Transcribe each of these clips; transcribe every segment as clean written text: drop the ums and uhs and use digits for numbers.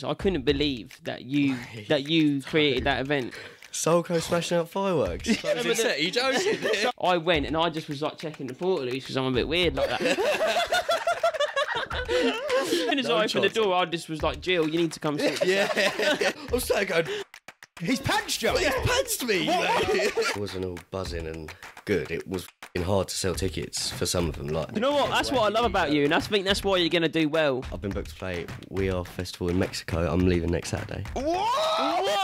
I couldn't believe that you created that event. Sulko smashing out fireworks. You joking? I went and I just was like checking the portaloos because I'm a bit weird like that. As soon as I opened the door, I just was like, Jill, you need to come sit. Yeah. I was starting going, He's punched you. he's punched me. It wasn't all buzzing and good. It was hard to sell tickets for some of them. Like, You know what? That's what I love about you, and I think that's why you're going to do well. I've been booked to play We Are Festival in Mexico. I'm leaving next Saturday. Whoa!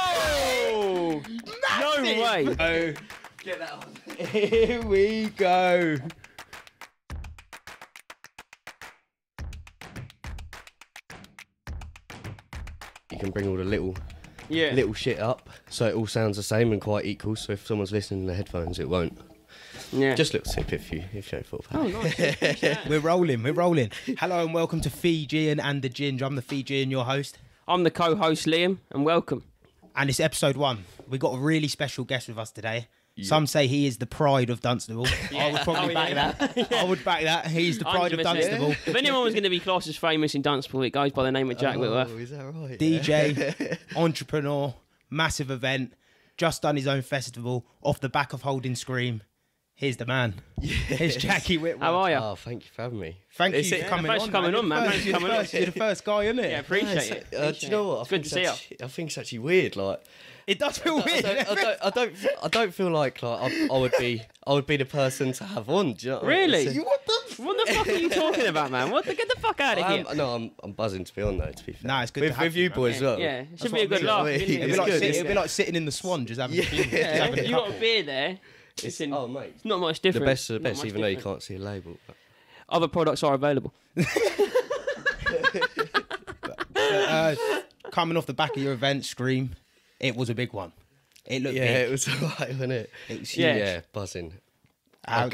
No way. Oh, Get that on. here we go. You can bring all the little Yeah. shit up, so it all sounds the same and quite equal. So if someone's listening in the headphones, it won't. Yeah. Just a little tip if you don't fall for Oh, it. nice. We're rolling. Hello and welcome to Fijian and the Ginge. I'm the Fijian, your host. I'm the co-host, Liam, and welcome. And it's episode 1. We've got a really special guest with us today. Some say he is the pride of Dunstable. I would probably back that. I would back that. He's the pride of 100%. Dunstable. If anyone was going to be classed as famous in Dunstable, it goes by the name of Jack Whitworth. Oh, is that right? DJ, entrepreneur, massive event, just done his own festival off the back of holding SKREAM. Here's the man. Here's Jackie Whitworth. How are you? Oh, thank you for having me. Thank you Is for it- coming Thanks on. for coming on, man. Thanks for coming on. You're the first guy, isn't it? Yeah, appreciate it. Do you know what? It's good to see you. I think it's actually weird. Like, It does feel weird. I don't feel like I would be the person to have on. Do you know what I mean? Really? It's a- What the fuck are you talking about, man? Get the fuck out of here. I'm buzzing to be on though. To be fair, Nah, it's good to with have you you, man. boys as well. Yeah, it That's should be a what I good mean. laugh. It'd be It'd be, It's like good, it'd isn't be it? like sitting in the Swan, just having, Yeah, having a you got couple. a beer there. Listen, Oh mate, it's not much the different. best of the Not best, much even though you different. can't see a label. But Other products are available. Coming off the back of your event, SKREAM, it was a big one. It looked yeah, big. it was alright, wasn't it? It was Yeah. huge. Yeah, buzzing. How-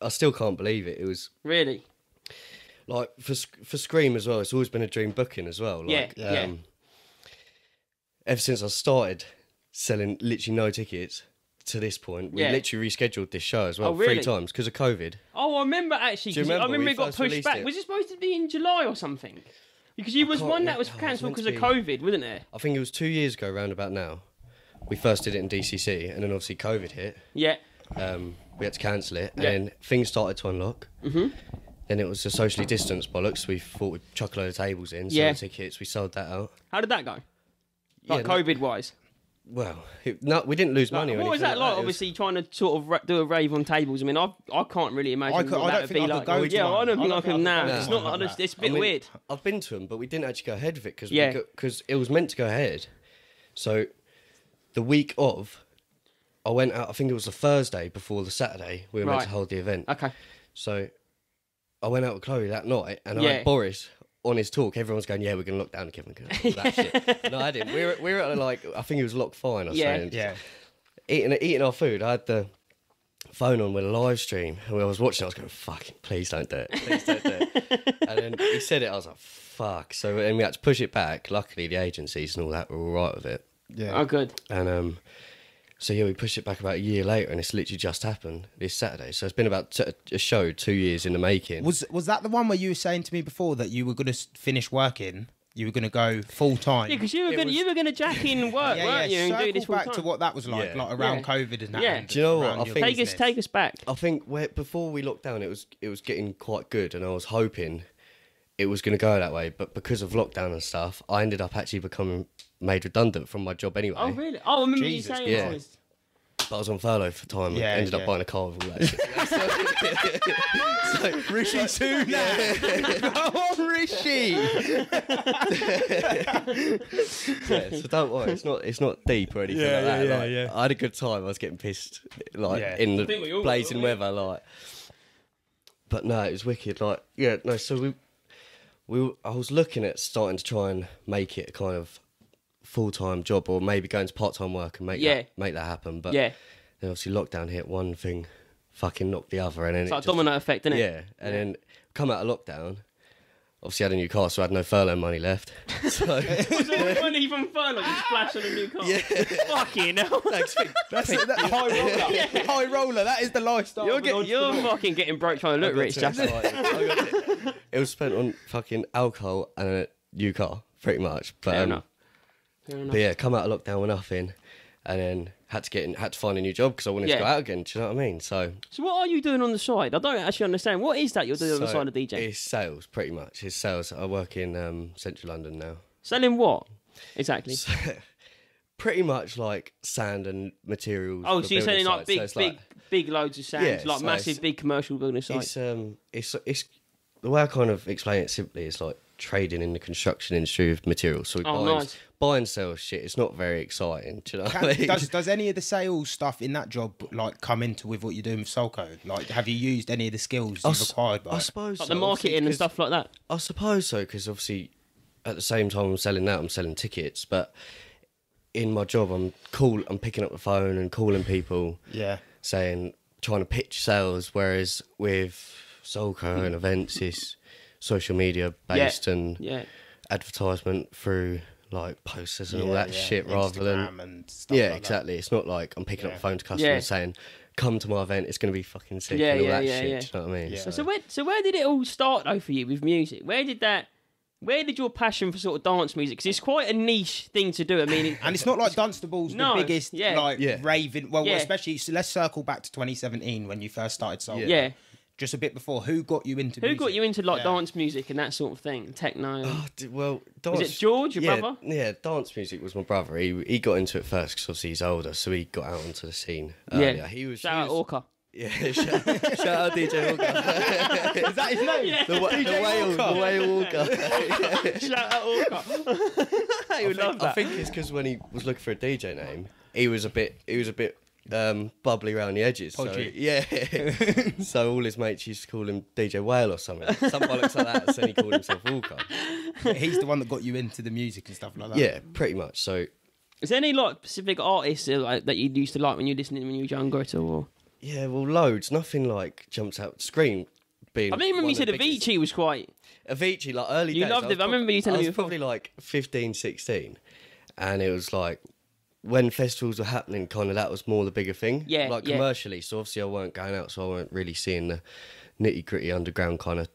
I still can't believe it. It was Really? like for SKREAM as well. It's always been a dream booking as well. Like, Yeah. Ever since I started selling literally no tickets to this point, we Yeah. literally rescheduled this show as well Oh, really? 3 times because of COVID. Oh, I remember actually. Do you 'Cause I remember remember we it got first pushed released back. it? Was it supposed to be in July or something? Because you was can't one that remember. was Oh, it was cancelled meant because to of be. COVID, wasn't it? I think it was 2 years ago, round about now. We first did it in DCC, and then obviously COVID hit. Yeah. We had to cancel it, and Yeah. then things started to unlock. Then it was a socially distanced bollocks. We thought we'd chuck a load of tables in, sell Yeah. tickets. We sold that out. How did that go? Like Yeah, COVID wise. Well, no, we didn't lose money. or What was anything that like? It was- Obviously, trying to sort of do a rave on tables. I mean, I can't really imagine I don't what that would think be I could like. go to Yeah, one. I don't think I I don't can think I now. could go It's to not. one like It's a I bit mean, weird. I've been to them, but we didn't actually go ahead with it because Yeah. it was meant to go ahead. So the week of, I went out. I think it was the Thursday before the Saturday. We were meant Right. to hold the event. Okay. So I went out with Chloe that night, and I Yeah. had Boris on his talk. Everyone's going, "Yeah, we're going to lock down again." All that shit. No, I didn't. We were at like, I think it was lock 5. I was Yeah. saying. Yeah. Eating our food. I had the phone on with a live stream, and when I was watching, I was going, "Fucking, please don't do it. Please don't do it." And then he said it. I was like, "Fuck!" So then we had to push it back. Luckily, the agencies and all that were all right with it. Yeah. Oh, good. And so yeah, we pushed it back about a year later, and it's literally just happened this Saturday. So it's been about a show 2 years in the making. Was that the one where you were saying to me before that you were going to finish working? You were going to go full time. Yeah, because you were gonna jack in work, weren't you, and do this full back time? to what that was like, Yeah. like around Yeah. COVID and that. Yeah. and Do you know what? around I your think- business. Take us back. I think before we locked down, it was getting quite good, and I was hoping it was going to go that way. But because of lockdown and stuff, I ended up actually becoming made redundant from my job anyway. Oh, really? Oh, I remember Jesus, you saying yeah. this. But I was on furlough for time and Yeah, ended yeah. up buying a car with all that shit. Rishi Sunak. Go on, Rishi. Yeah, so don't worry, it's not deep or anything Yeah, like that. yeah, Like, yeah. I had a good time. I was getting pissed like Yeah. in I think we the all blazing were, weather, like. But no, it was wicked. Like, yeah, no. So I was looking at starting to try and make it a kind of full-time job, or maybe going to part-time work and make that happen. But Yeah. then obviously lockdown hit, one thing fucking knocked the other, and then It's like domino effect, isn't it? yeah, and then come out of lockdown. Obviously, I had a new car, so I had no furlough money left. So When even furlough, you splash on a new car. Yeah. Fucking hell. thanks, That's it. That high roller. High roller. That is the lifestyle. You're fucking getting broke trying to look rich, Justin. It was spent on fucking alcohol and a new car pretty much. But Fair enough. but yeah, come out of lockdown with nothing, and then had to find a new job because I wanted to go out again. Do you know what I mean? So what are you doing on the side? I don't actually understand. What is that you're doing on the side of DJ? It's sales, pretty much. It's sales. I work in central London now. Selling what exactly? So, pretty much like sand and materials. Oh, for so you're selling building like sites. big loads of sand, Yeah, like so massive, big commercial building sites. It's the way I kind of explain it simply is like trading in the construction industry with materials. So we buy and sell shit. It's not very exciting. Do you know what I mean? Does any of the sales stuff in that job like come into with what you're doing with Sulko? Like, have you used any of the skills you've acquired by I it? suppose Like so, the marketing and stuff like that. I suppose so, because obviously at the same time I'm selling that, I'm selling tickets, but in my job I'm picking up the phone and calling people, trying to pitch sales, whereas with Sulko and events it's social media based and advertisement through like posters and all that shit, rather than and stuff like exactly. It's not like I'm picking up the phone to customers Yeah. saying, "Come to my event, it's going to be fucking sick," Yeah, and all yeah, that yeah, shit. yeah. Do you know what I mean? Yeah. So where did it all start though for you with music? Where did your passion for sort of dance music? Because it's quite a niche thing to do. I mean, And it's not like Dunstable's No, the biggest raving. Well, Yeah. especially let's circle back to 2017 when you first started Sulko. Yeah. Just a bit before, who got you into Who music? got you into like dance music and that sort of thing, techno? Well, dance, Was it George, your brother? Yeah, dance music was my brother. He got into it first because obviously he's older, so he got out onto the scene earlier. Yeah, He was shout out Orca. Yeah, shout out DJ Walker. Is that his name? Yeah. The whale Walker. Shout out Orca. You would love that. I think it's because when he was looking for a DJ name, he was a bit bubbly around the edges. Podgy. So, yeah. So all his mates used to call him DJ Whale or something. Some bollocks like that. So he called himself Walker. He's the one that got you into the music and stuff like that. Yeah, pretty much. So Is there any like specific artists like, that you used to like when you were listening when you were younger at all? Or? yeah, well, loads. Nothing like jumps out. SKREAM being. I remember you said Avicii was quite. Avicii, like early You days. loved it. I remember you telling me I was before. probably like 15, 16. And it was like, when festivals were happening, kind of that was more the bigger thing. Yeah, like yeah. commercially. So obviously I weren't going out, so I weren't really seeing the nitty gritty underground kind of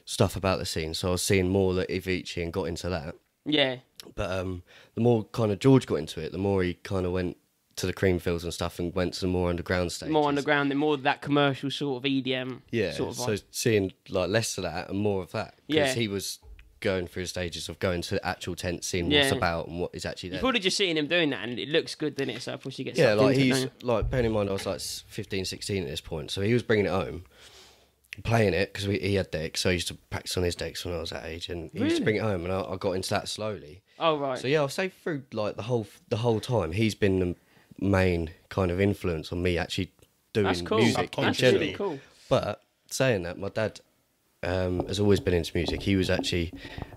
stuff about the scene. So I was seeing more that Avicii and got into that. Yeah. But the more kind of George got into it, the more he kind of went to the Creamfields and stuff and went to the more underground stages. More underground and more of that commercial sort of EDM. Yeah, Sort of so vibe. seeing like less of that and more of that. Because Yeah. he was going through stages of going to the actual tent, seeing what's Yeah. about and what is actually there. You're probably just seeing him doing that and it looks good, doesn't it? So of course you get Yeah, sucked like into it, he's don't you? like, bearing in mind I was like 15, 16 at this point, so he was bringing it home, playing it because he had decks, so I used to practice on his decks when I was that age, and he used to bring it home, and I got into that slowly. Oh right. So yeah, I'll say through like the whole time, he's been the main kind of influence on me actually doing That's cool. music in That's general. really cool. But saying that, my dad has always been into music. He was actually,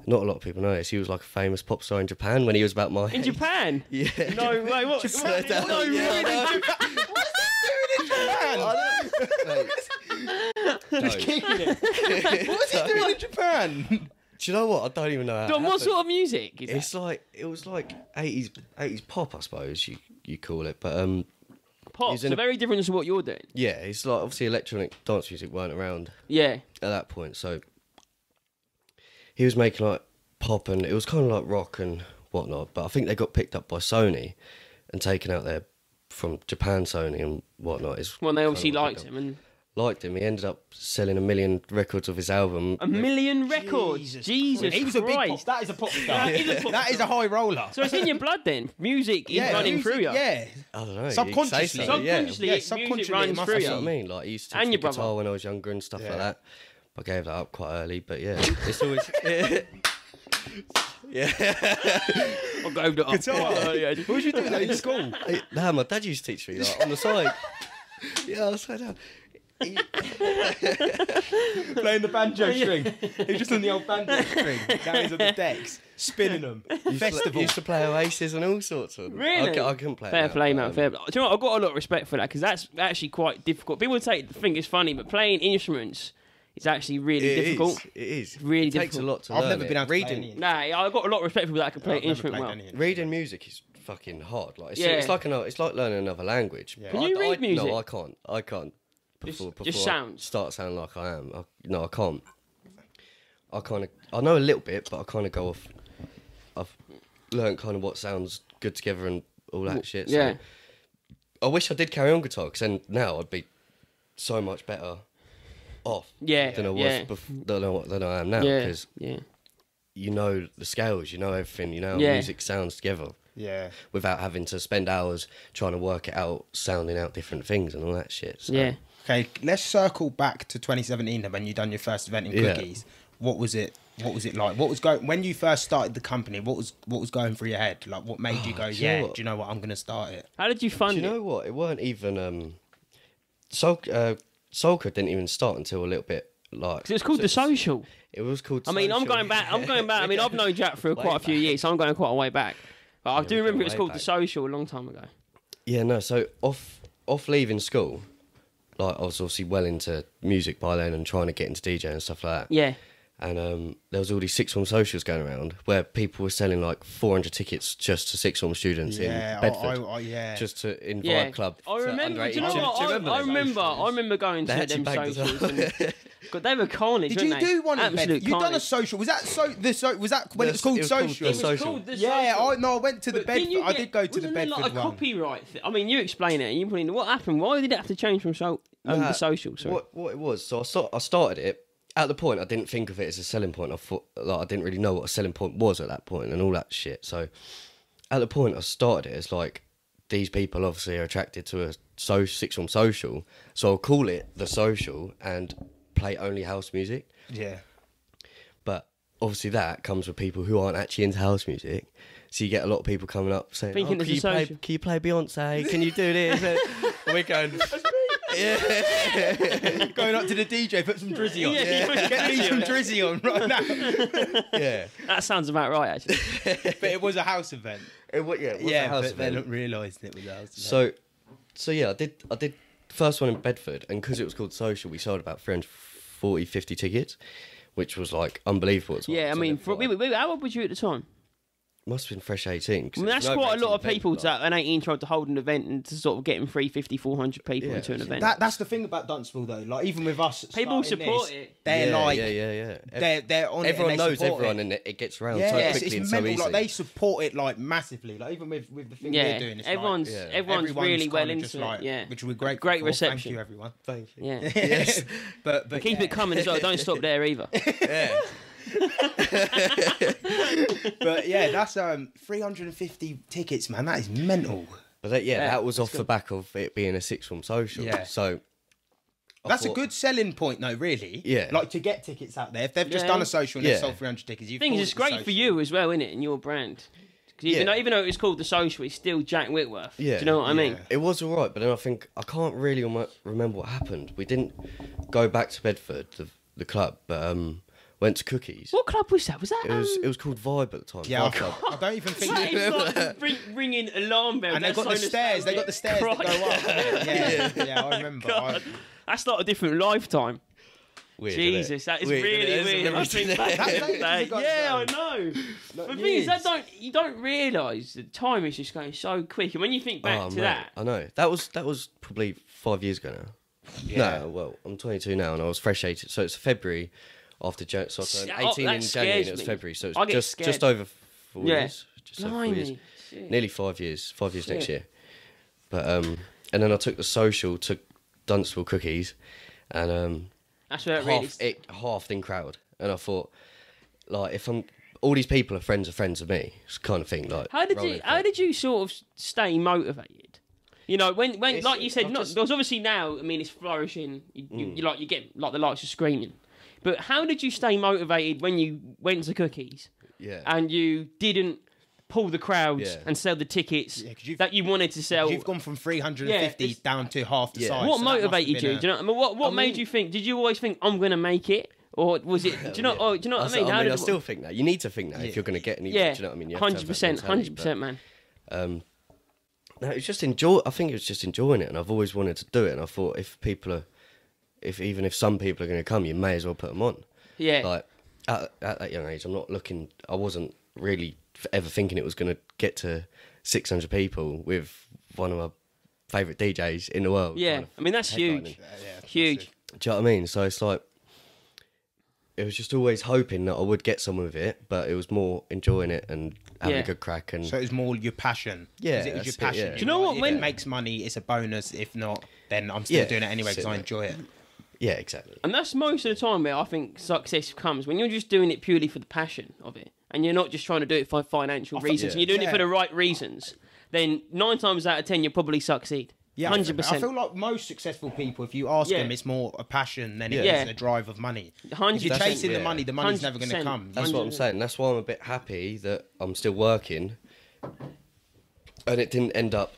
not a lot of people know this, he was like a famous pop star in Japan when he was about my In age. Japan? Yeah. No way. What? Just what? slow down. No, Yeah, really? Just Kicking it. What was he doing in Japan? Do you know what? I don't even know how. John, it what happened. sort of music is that? It's like, it was like 80s pop, I suppose you call it. But Pop. he's So in a- very different to what you're doing. yeah, it's like obviously electronic dance music weren't around Yeah. at that point, so he was making like pop, and it was kind of like rock and whatnot. But I think they got picked up by Sony and taken out there from Japan, Sony and whatnot. Is Well, they kind obviously of what liked they him. And liked him. He ended up selling 1 million records of his album. 1 million records. Jesus He was a big pop. Christ. That is a pop star. That is a pop That is a high roller. So it's in your blood then. Music is running music, through you. Yeah. I don't know. you Subconsciously. say so, yeah. Subconsciously, Yeah, music subconsciously it runs must through have That's what I you. mean. Like, I used to And teach your the guitar brother. when I was younger and stuff Yeah. like that. I gave that up quite early, but yeah, it's always. Yeah. I gave it up. What was you doing in school? Nah, my dad used to teach me like on the side. Yeah, I was like that. Playing the banjo string. He was just on the old banjo string. Now he's on the decks, spinning them. Festival. Used to play Oasis and all sorts of them. Really? I couldn't play. Fair that, play, but, man. Fair play. Do you know what? I've got a lot of respect for that because that's actually quite difficult. People think it's funny, but playing instruments is actually really It difficult. is. Really it takes difficult. a lot to I've learn. never been able to play reading. any. Nah, I've got a lot of respect for people that can play an instrument well. Reading music is fucking hard. Like Yeah. it's like learning another language. Yeah. Can you read music? No, I can't. Before Just I sounds. start sounding like I am. No, I can't. I know a little bit, but I kind of go off I've learned kind of what sounds good together and all that shit. So Yeah. I wish I did carry on guitar, because then now I'd be so much better off than I was than I am now, because you know the scales, you know everything, you know how music sounds together. Yeah. Without having to spend hours trying to work it out, sounding out different things and all that shit. So. Yeah. Okay, let's circle back to 2017 then, when you done your first event in Cookies. What was it? What was it like? What was going when you first started the company? What was going through your head? Like, what made you go, do you know what? I'm going to start it. How did you fund it? Do you know what? It weren't even Sulko didn't even start until a little bit like. Because it's called The Social. It was called. I mean, I'm going back. I mean, I've known Jack for quite a few years, so I'm going quite a way back. But I do remember it was called The Social a long time ago. Yeah, no. So off leaving school, like I was obviously well into music by then and trying to get into DJ and stuff like that. Yeah. And there was all these sixth form socials going around where people were selling like 400 tickets just to sixth form students in Bedford. Just to invite club. I remember. Do you know what? I remember going to them socials. God, they were carnage. Did you do one in Bedford? You done a social? Was that Was that when it was called social? It was called The Social. Yeah, I went to the Bedford. I did go to the Bedford one. Like a copyright thing? I mean, you explain it. You put in what happened. Why did it have to change from The Social? Sorry. What it was? So I started it. At the point, I didn't think of it as a selling point. I thought, like, I didn't really know what a selling point was at that point and all that shit. So, at the point I started it, it's like, these people obviously are attracted to a sixth form social, so I'll call it The Social and play only house music. Yeah. But obviously that comes with people who aren't actually into house music. So you get a lot of people coming up saying, can you play Beyonce? Can you do this? And we're going... Yeah. Going up to the DJ, put some Drizzy on. Get me some Drizzy on right now. Yeah. That sounds about right, actually. But it was a house event. It was a house event. They not realised it was a house event. So yeah, I did the first one in Bedford, and because it was called Social, we sold about 340, 50 tickets, which was like unbelievable. Yeah, I mean, how old was you at the time? Must have been fresh 18. I mean, that's quite a lot of people to an 18 tried to hold an event and to sort of getting 350, 400 people into an event. That's the thing about Dunstable though. Like even with us, people support it. They're they're on. Everyone knows everyone, and it gets around so quickly and so easily. Like they support it like massively. Like even with the thing we're doing, it's everyone's really well into it. Which we're great. Great reception. Thank you, everyone. Thank you. Yeah. Yes. but keep it coming as well. Don't stop there either. Yeah. But yeah, that's 350 tickets, man. That is mental. But that was off the back of it being a sixth form social. Yeah. So that's a good selling point, though. Really. Yeah. Like to get tickets out there. If they've just done a social and they've sold 300 tickets, you think it's great for you as well, isn't it, and your brand? Because even though it was called The Social, it's still Jack Whitworth. Yeah. Do you know what I mean? It was all right, but then I think I can't really remember what happened. We didn't go back to Bedford, the club, but went to Cookies. What club was that? Was that? It was called Vibe at the time. Yeah, I don't even think that is like ringing alarm bells. And they've got the stairs. They've got the stairs that go up. Yeah, I remember. That's not a different lifetime. Weird, Jesus, that is really weird. I think I know. But the thing is, you don't realise the time is just going so quick. And when you think back to that, I know that was probably 5 years ago now. Yeah. No, well, I'm 22 now, and I was fresh 18. So it's February after so I turned 18 in January, and it was February. So it's just over 4 years. Just over 4 years. Nearly 5 years. 5 years next year. But and then I took the social, took Dunstable Cookies, and that's where it halved in crowd. And I thought, like, if all these people are friends of me, it's kind of thing. Like, how did you sort of stay motivated? You know, when like you said, there's obviously now. I mean, it's flourishing. You get like the likes of SKREAM. But how did you stay motivated when you went to Cookies? Yeah. And you didn't pull the crowds and sell the tickets that you wanted to sell. You've gone from 350 down to half the size. What motivated you? Do you know? I mean, what made you think? Did you always think I'm going to make it, or was it? Do you know? Do you know what I mean? I still think that you need to think that if you're going to get any. Yeah. Do you know what I mean? 100%, man. No, it's just enjoy. I think it was just enjoying it, and I've always wanted to do it. And I thought even if some people are going to come, you may as well put them on. Yeah. Like at that young age, I wasn't really ever thinking it was going to get to 600 people with one of my favourite DJs in the world. Yeah, I mean, that's huge. Huge. Do you know what I mean? So it's like, it was just always hoping that I would get some with it, but it was more enjoying it and having a good crack. And so it was more your passion. Yeah, it was your passion. Yeah. Do you know what? If it makes money, it's a bonus. If not, then I'm still doing it anyway because I enjoy it. Yeah, exactly. And that's most of the time where I think success comes when you're just doing it purely for the passion of it, and you're not just trying to do it for financial reasons, and you're doing it for the right reasons. Then 9 times out of 10, you'll probably succeed. Yeah, 100%. I feel like most successful people, if you ask them, it's more a passion than it is a drive of money. 100%. If you're chasing the money, the money's never going to come. That's what I'm saying. That's why I'm a bit happy that I'm still working, and it didn't end up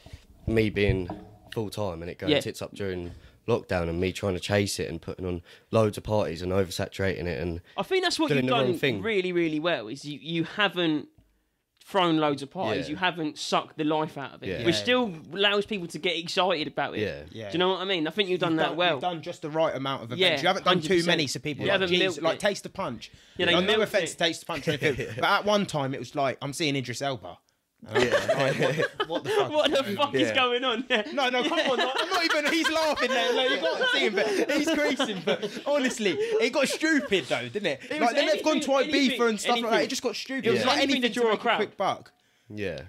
me being full time and it going tits up during lockdown and me trying to chase it and putting on loads of parties and oversaturating it. And I think that's what you've done really, really well. Is you haven't thrown loads of parties, you haven't sucked the life out of it, which still allows people to get excited about it. Do you know what I mean? I think you've done that well. You've done just the right amount of events. You haven't done too many, so people like Taste the Punch. No offence to Taste the Punch or anything, but at one time it was like, I'm seeing Idris Elba. What the fuck is going on? No, come on. I'm not even. He's laughing there. Like, you can't see him, but he's creasing. But honestly, it got stupid though, didn't it? Like then they've gone to Ibiza and stuff like that. It just got stupid. It was like anything to draw a quick buck. Yeah,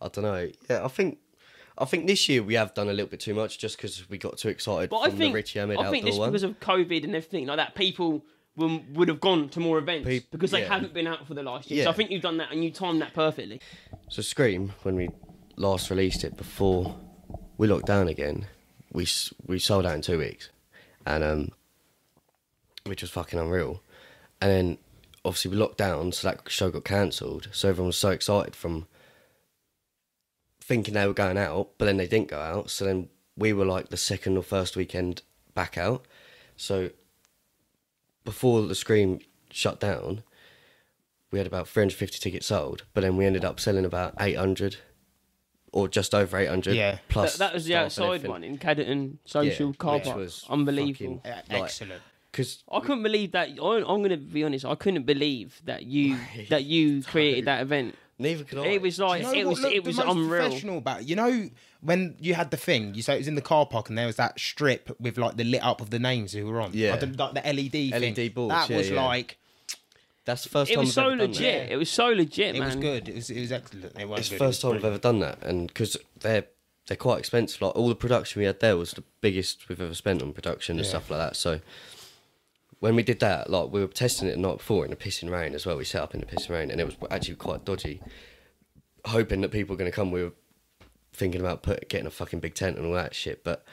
I don't know. Yeah, I think this year we have done a little bit too much just because we got too excited from the Richy Ahmed outdoor one. I think this because of COVID and everything like that. People would have gone to more events because they haven't been out for the last year. So I think you've done that and you timed that perfectly. So SKREAM, when we last released it before we locked down again, we sold out in 2 weeks, and which was fucking unreal. And then obviously we locked down, so that show got cancelled. So everyone was so excited from thinking they were going out, but then they didn't go out. So then we were like the second or first weekend back out. So before the SKREAM shut down, we had about 350 tickets sold, but then we ended up selling about 800 or just over 800. Yeah. Plus that was the outside one in Caddington Social Car Park. Was unbelievable. Excellent. Because I couldn't believe that. I'm going to be honest. I couldn't believe that you created that event. Neither could I. It was like it was unreal. Professional about it. When you had the thing, you say it was in the car park, and there was that strip with like the lit up of the names who were on. Yeah, like the LED thing. balls. That was like. That's the first time. It was so legit. It was so legit, man. It was good. It was excellent. It's the first time I've ever done that, and because they're quite expensive. Like all the production we had there was the biggest we've ever spent on production and stuff like that. So when we did that, like we were testing it the night before in the pissing rain as well. We set up in the pissing rain, and it was actually quite dodgy. Hoping that people were going to come, we were thinking about getting a fucking big tent and all that shit. But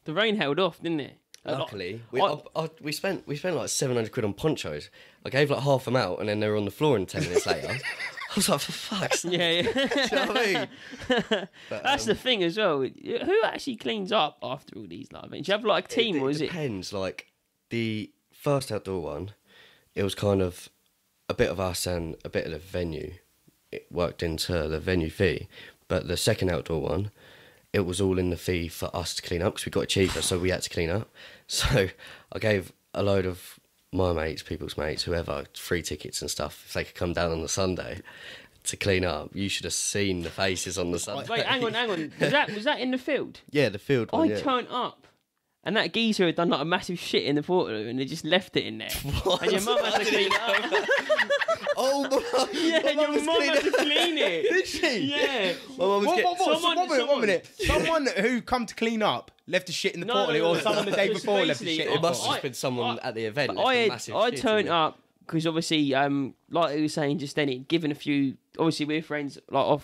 the rain held off, didn't it? Luckily, we spent like 700 quid on ponchos. I gave like half them out, and then they were on the floor. And 10 minutes later, I was like, for fuck's sake. Yeah. Do you know what I mean? But, that's the thing as well. Who actually cleans up after all these like events? Do you have like a team, or is it? Depends. Like the first outdoor one, it was kind of a bit of us and a bit of the venue. It worked into the venue fee, but the second outdoor one, it was all in the fee for us to clean up because we got it cheaper, so we had to clean up. So I gave a load of my mates, people's mates, whoever, free tickets and stuff if they could come down on the Sunday to clean up. You should have seen the faces on the Sunday. Wait, hang on. Was that in the field? Yeah, the field one. I turned up. And that geezer had done like a massive shit in the portal and they just left it in there. What? And your mum had to clean it up. Oh, yeah, and your mum had to clean it. Did she? Yeah. One minute. Someone who come to clean up left a shit in the portal, or someone the day before left a shit in the portal. It must have been someone at the event. I turned up because obviously, like he was saying just then, he'd given a few. Obviously, we're friends like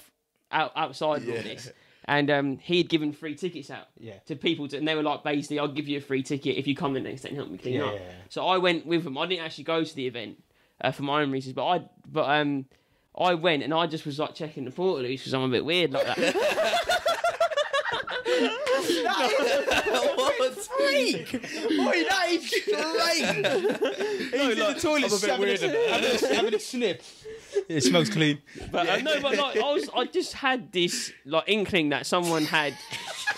outside of all this. And he had given free tickets out to people, and they were like, basically, I'll give you a free ticket if you come the next day and help me clean up. Yeah. So I went with them. I didn't actually go to the event for my own reasons, but I went and I just was like checking the portal because I'm a bit weird like that. What a freak! Boy, that is strange. He's in the toilet, I'm a bit weird, having a sniff. It smells clean. But no, but like I just had this like inkling that someone had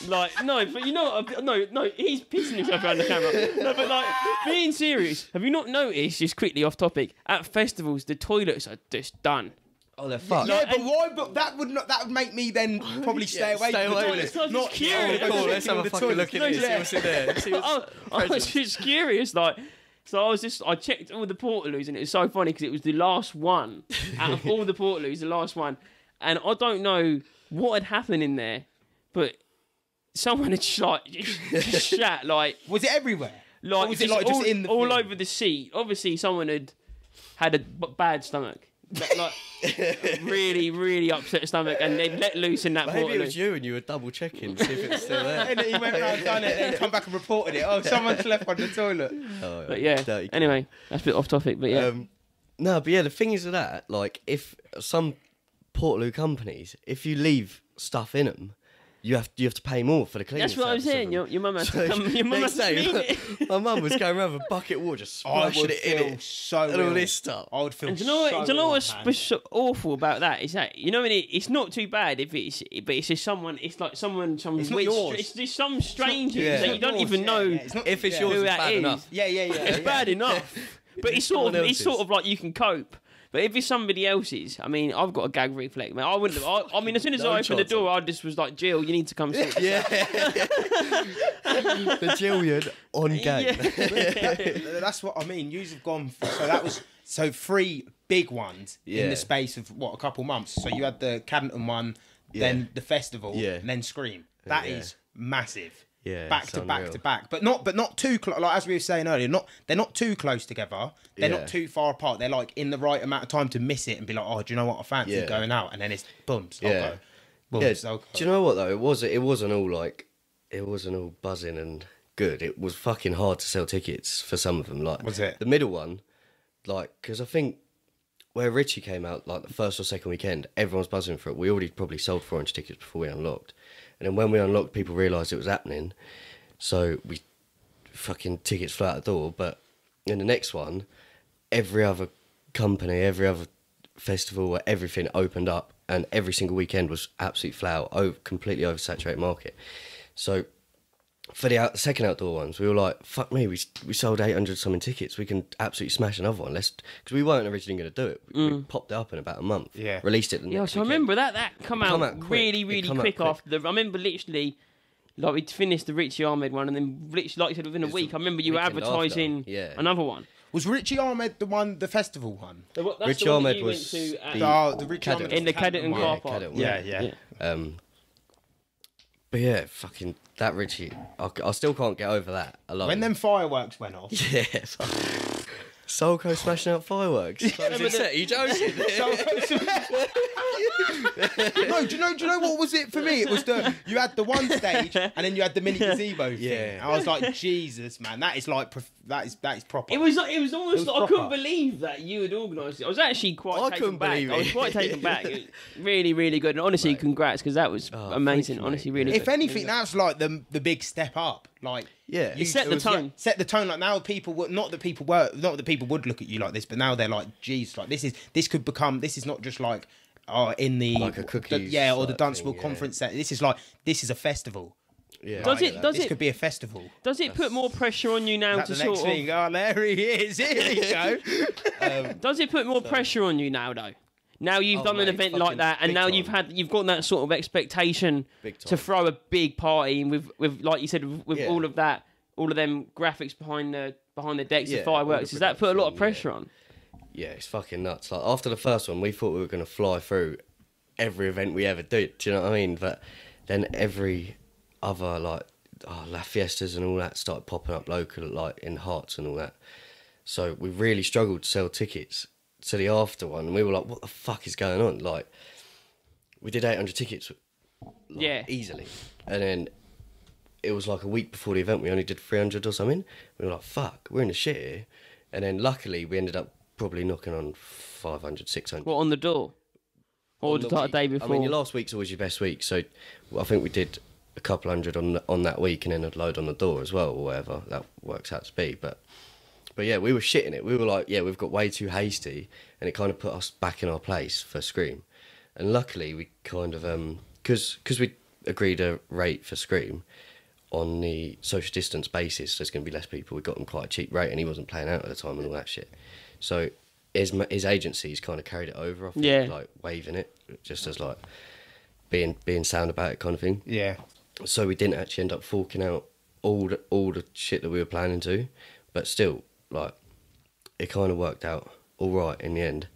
like but you know no, he's pissing himself around the camera. No, but like being serious, have you not noticed? Just quickly off topic, at festivals the toilets are just done. Oh, they're fucked. Yeah, but why? But that would make me then probably stay away from the toilet. I'm just curious. Let's have a fucking look at it. See what's in there. I was just curious, like. So I checked all the Portaloos, and it was so funny because it was the last one out of all the Portaloos, the last one, and I don't know what had happened in there, but someone had just shat like. Was it everywhere? Like, or was it like just in the all over the seat? Obviously, someone had a bad stomach. Like really, really upset stomach, and they let loose in that Maybe Portaloo. it was you and you were double checking to see if it's still there. And he went around, done it, and then come back and reported it. Oh, someone's left on the toilet. Oh, But yeah, anyway, that's a bit off topic, but yeah. No, but yeah, the thing is with that, like, if some Portaloo companies, if you leave stuff in them, you have to pay more for the cleaning. That's what I was saying. Your mum has to come. Your mum has to clean it. My mum was going around with a bucket of water, just splashing it in it, so and all this stuff. I would feel. And do you know what's awful about that is that it's not too bad but it's just someone. It's like someone. It's not yours. It's just some stranger Yeah. that you don't even know. If it's yours, who it's that bad is. enough. Yeah. It's bad enough. But it's sort of like you can cope. But if it's somebody else's, I mean, I've got a gag reflex, man. I wouldn't. I mean, as soon as I opened the door, I just was like, "Jill, you need to come sit." Yeah. The Jillian on gag. Yeah. That's what I mean. You've gone. So that was 3 big ones in the space of a couple months. So you had the Cadenton one, then the festival, and then SKREAM. That is massive. Yeah, back to back, but not too close. Like as we were saying earlier, they're not too close together. They're not too far apart. They're like in the right amount of time to miss it and be like, oh, do you know what I fancy going out? And then it's boom, Sulko. Boom, Sulko. Do you know what though? It wasn't all buzzing and good. It was fucking hard to sell tickets for some of them. Like, was it the middle one? Like, because I think where Richy came out, like the first or second weekend, everyone's buzzing for it. We already probably sold 400 tickets before we unlocked. And then when we unlocked, people realised it was happening. So we fucking tickets flew out the door. But in the next one, every other company, every other festival, everything opened up. And every single weekend was absolutely flat out, completely oversaturated market. So for the second outdoor ones, we were like, fuck me, we sold 800 something tickets. We can absolutely smash another one. Because we weren't originally going to do it. We popped it up in about a month. Yeah. Released it the next So I remember that come out really, really quick after I remember literally, like we'd finished the Richy Ahmed one and then literally, like you said, within a week, I remember you were advertising another one. Was Richy Ahmed the festival one? That's Richy the one that Ahmed you was went to the Richy Ahmed in the Cadenton car park. Yeah. But yeah, fucking that Richy, I still can't get over that alone. When them fireworks went off. Yeah. Sulko smashing out fireworks. Are you joking? No, do you know what was it for me? It was you had the one stage and then you had the mini gazebo thing. Yeah. I was like, Jesus, man, that is like that is proper. It was almost like I couldn't believe that you had organised it. I was actually quite taken back. I was quite taken back. It was really, really good. And honestly, congrats, because that was amazing. You, honestly, really if good. anything, that's like the big step up. Like, yeah, you set the tone. Set the tone. Like now, people would not that people would look at you like this, but now they're like, geez, like this is not just like in the like a cookies or the Dunstable conference set. This is a festival. Yeah. This could be a festival. Does it put more pressure on you now to sort of? Oh, there he is. Here you go. Does it put more pressure on you now, though? Now you've done an event like that, and now you've got that sort of expectation to throw a big party with like you said, with all of that, all of them graphics behind the decks of fireworks. Does that put a lot of pressure on? Yeah, it's fucking nuts. Like after the first one, we thought we were going to fly through every event we ever did. Do you know what I mean? But then every other La Fiestas and all that started popping up local, like in Hearts and all that. So we really struggled to sell tickets to the after one, and we were like, what the fuck is going on? Like, we did 800 tickets easily, and then it was like a week before the event we only did 300 or something. We were like, fuck, we're in the shit here. And then luckily we ended up probably knocking on 500, 600. What, on the door? Or the day before? I mean, your last week's always your best week, so I think we did a couple hundred on that week, and then a load on the door as well, or whatever that works out to be. But yeah, we were shitting it. We were like, yeah, we've got way too hasty, and it kind of put us back in our place for SKREAM. And luckily, we kind of because we agreed a rate for SKREAM on the social distance basis, there's going to be less people. We got him quite a cheap rate, and he wasn't playing out at the time and all that shit. So his agency's kind of carried it over. I think, like waving it just as like being sound about it kind of thing. Yeah. So we didn't actually end up forking out all the shit that we were planning to, but still, like, it kind of worked out all right in the end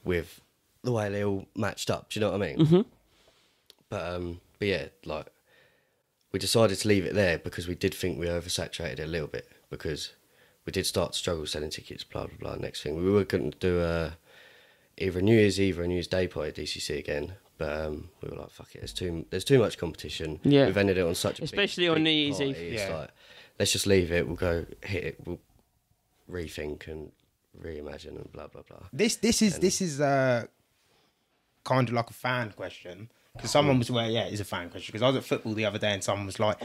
with the way they all matched up. Do you know what I mean? Mm-hmm. But yeah, like we decided to leave it there because we did think we oversaturated it a little bit because we did start to struggle selling tickets. Blah blah blah. Next thing we were going to do either a New Year's Eve or a New Year's Day party at DCC again. But we were like, fuck it, there's too much competition. Yeah. We've ended it on such a especially big on New Year's party. Eve. It's Yeah. like, let's just leave it. We'll go hit it. We'll rethink and reimagine and blah blah blah. This is kind of like a fan question. Because someone was it's a fan question. Because I was at football the other day and someone was like,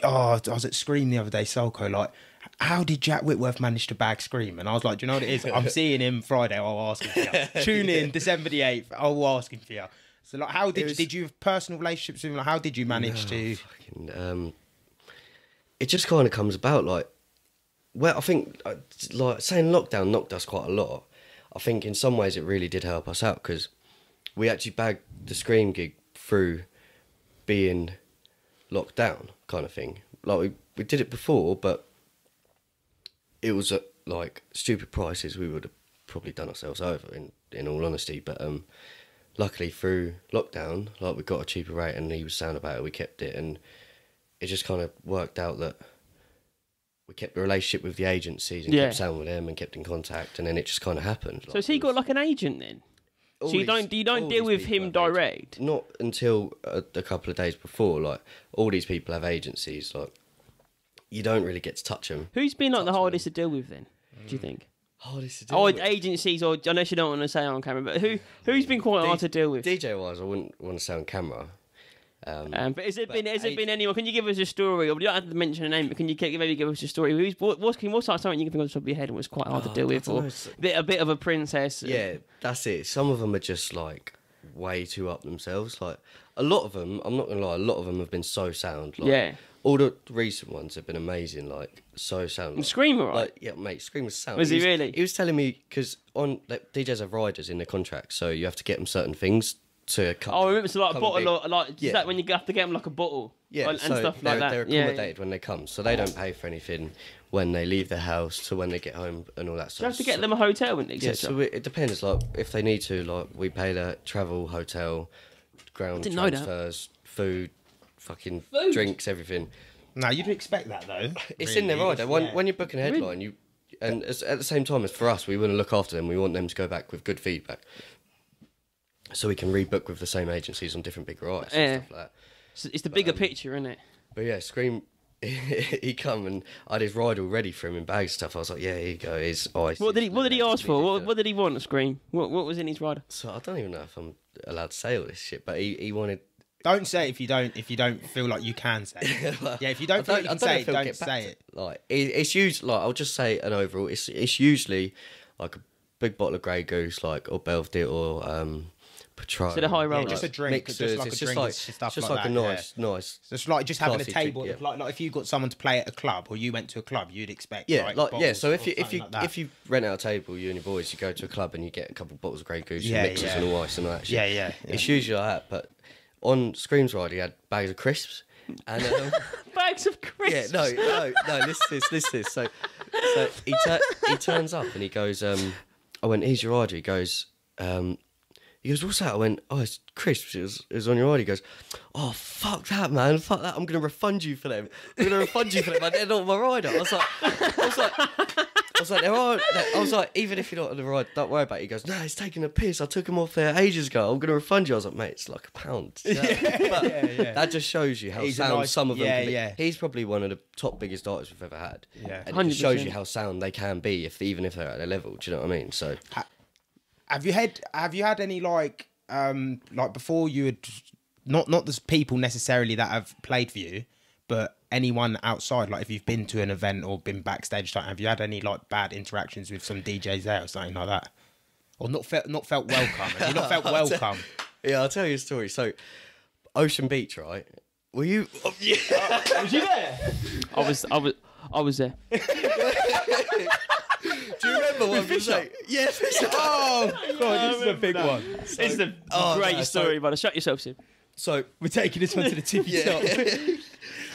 I was at SKREAM the other day, Sulko, like, how did Jack Whitworth manage to bag SKREAM? And I was like, do you know what it is? I'm seeing him Friday, I'll ask him for you. Tune in December the 8th, I'll ask him for you. So like, how did you have personal relationships with him? Like, how did you manage to... It just kind of comes about like, well, I think like saying lockdown knocked us quite a lot. I think in some ways it really did help us out because we actually bagged the SKREAM gig through being locked down kind of thing. Like we did it before, but it was at like stupid prices. We would have probably done ourselves over in all honesty. But luckily through lockdown, like we got a cheaper rate and he was sound about it. We kept it and it just kind of worked out that we kept the relationship with the agencies and kept sound with them and kept in contact, and then it just kind of happened. So has he got like an agent then? So you don't deal with him direct? Not until a couple of days before. Like all these people have agencies. Like you don't really get to touch them. Who's been like the hardest to deal with then? Do you think? Hardest to deal with? Agencies, or unless you don't want to say on camera, but who's been quite hard to deal with? DJ wise, I wouldn't want to say on camera. But has it been anyone? Can you give us a story? Or you don't have to mention a name, but can you maybe give us a story? What's like something you can think of the top of your head and was quite hard to deal with, or a bit of a princess? Yeah, that's it. Some of them are just like way too up themselves. Like a lot of them, I'm not gonna lie, a lot of them have been so sound. Like, all the recent ones have been amazing. Like so sound. Like, SKREAM, right? Like, yeah, mate, SKREAM was sound. Was he really? He was telling me because on like, DJs have riders in their contract, so you have to get them certain things. To come, I remember, so like a bottle, is that when you have to get them like a bottle? Yeah, and so stuff like that. They're accommodated when they come, so they don't pay for anything when they leave their house to when they get home and all that stuff. Do you have to get them a hotel and etc.? Yeah, so it depends. Like if they need to, like we pay their travel, hotel, ground transfers, food, fucking drinks, everything. No, you'd expect that though. It's in their rider. When you're booking a headline, at the same time as for us, we want to look after them. We want them to go back with good feedback. So we can rebook with the same agencies on different big rides and stuff like that. So it's the bigger picture, isn't it? But yeah, SKREAM, he come and I had his ride all ready for him in bags and stuff. I was like, yeah, here you go. His ice. What did he ask for? What did he want to SKREAM? What was in his rider? So I don't even know if I'm allowed to say all this shit, but he wanted. Don't say it if you don't feel like you can say it. Yeah, if you don't feel like you can say it, don't say it. Like it's usually like I'll just say an overall. It's usually like a big bottle of Grey Goose, like or Belvedere or Patron. So the high roller, just a drink, mixers. just like a nice. So it's like just having a table. Drink, like if you got someone to play at a club or you went to a club, you'd expect. So if you rent out a table, you and your boys, you go to a club and you get a couple of bottles of Grey Goose, mixers and all ice and all that shit. Yeah. It's usually like that, but on SKREAM's ride, he had bags of crisps. And, bags of crisps. Yeah, no. Listen. So he turns up and he goes, I went, here's your order. He goes, what's that? I went, oh, it's crisps. It was on your order. He goes, oh, fuck that, man. Fuck that. I'm going to refund you for them. They're not on my rider. I was like, even if you're not on the ride, don't worry about it. He goes, no, he's taking a piss. I took him off there ages ago. I'm going to refund you. I was like, mate, it's like £1. That just shows you how sound some of them can be. Yeah. He's probably one of the top biggest artists we've ever had. Yeah. And it just shows you how sound they can be, even if they're at their level. Do you know what I mean? So, have you had any like before you had not the people necessarily that have played for you, but anyone outside, like if you've been to an event or been backstage, have you had any like bad interactions with some DJs there or something like that, or not felt welcome? Have you not felt welcome? I'll tell you a story. So, Ocean Beach, right? Were you? Was you there? I was there. Do you remember what Fisher? Yeah, Fisher. Oh God, this is a big one. It's a great story, but shut yourself, Sim. So we're taking this one to the tippy top.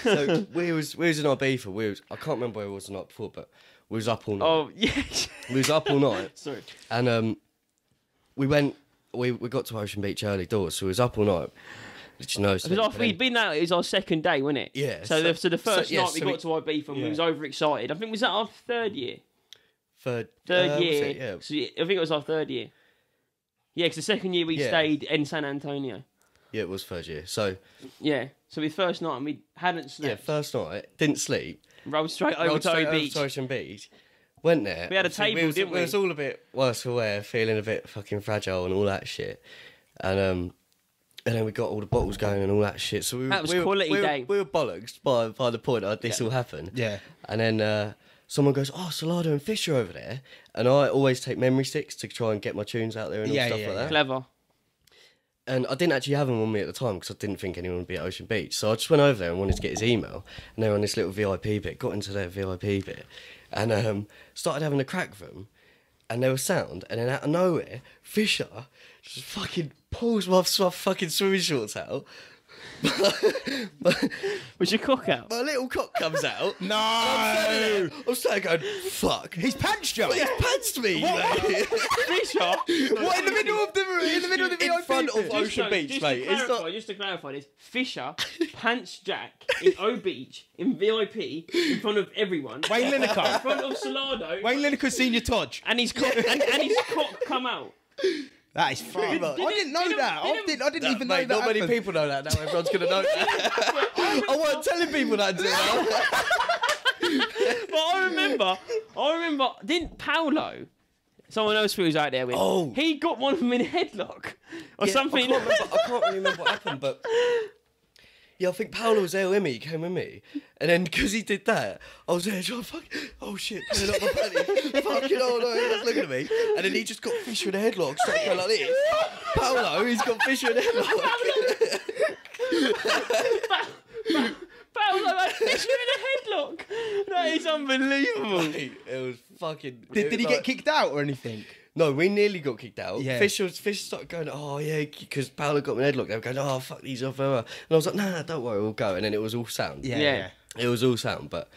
So we was in Ibiza. I can't remember where it was the night before, but We was up all night. Oh, yes. We was up all night. Sorry. And we got to Ocean Beach early doors, so we was up all night. We'd been out, it was our second day, wasn't it? Yeah. So the first night we got to Ibiza, we was overexcited. I think, was that our third year? Third year. Yeah. So I think it was our third year. Yeah, because the second year we stayed in San Antonio. Yeah, it was third year. So yeah, so the first night and we hadn't slept. Yeah, first night didn't sleep. Rolled straight over to Ocean Beach. Went there. We had a table, didn't we? It was all a bit worse for wear, feeling a bit fucking fragile and all that shit. And then we got all the bottles going and all that shit. So that was quality day. We were bollocks by the point that this all happened. Yeah. And then someone goes, "Oh, Solado and Fish are over there." And I always take memory sticks to try and get my tunes out there and stuff like that. Clever. And I didn't actually have him on me at the time because I didn't think anyone would be at Ocean Beach. So I just went over there and wanted to get his email. And they were on this little VIP bit, got into their VIP bit, and started having a crack with them. And they were sound. And then out of nowhere, Fisher just fucking pulls my fucking swimming shorts out. Was your cock out? My little cock comes out. No! I'm starting going, fuck. He's pantsed you! He's pantsed me, mate. Fisher? What, in the middle of the VIP? In front of Ocean Beach, just mate. Just to clarify this, Fisher pants Jack in O Beach in VIP in front of everyone. Wayne Lineker. In front of Solado. Wayne Lineker Senior Todge. And his cock come out. That is fun. I didn't know that. I didn't even know that. Not many people know that. Now everyone's going to know that. I wasn't telling people that until now. But I remember, didn't Paolo, someone else who was out there with, he got one of them in a headlock or something. I can't really remember what happened, but yeah, I think Paolo was there with me. He came with me, and then because he did that, I was there trying to oh shit, pulling up my panties. Fucking oh no, he was looking at me, and then he just got Fisher in a headlock, started going like this. Paolo, he's got Fisher in a headlock. Paolo had Fisher in a headlock. That is unbelievable. Mate, it was fucking. Did he get kicked out or anything? No, we nearly got kicked out. Yeah. Fish started going, oh yeah, because Paolo got me an headlock. They were going, oh fuck these off. And I was like, nah, don't worry, we'll go. And then it was all sound. Yeah. It was all sound, but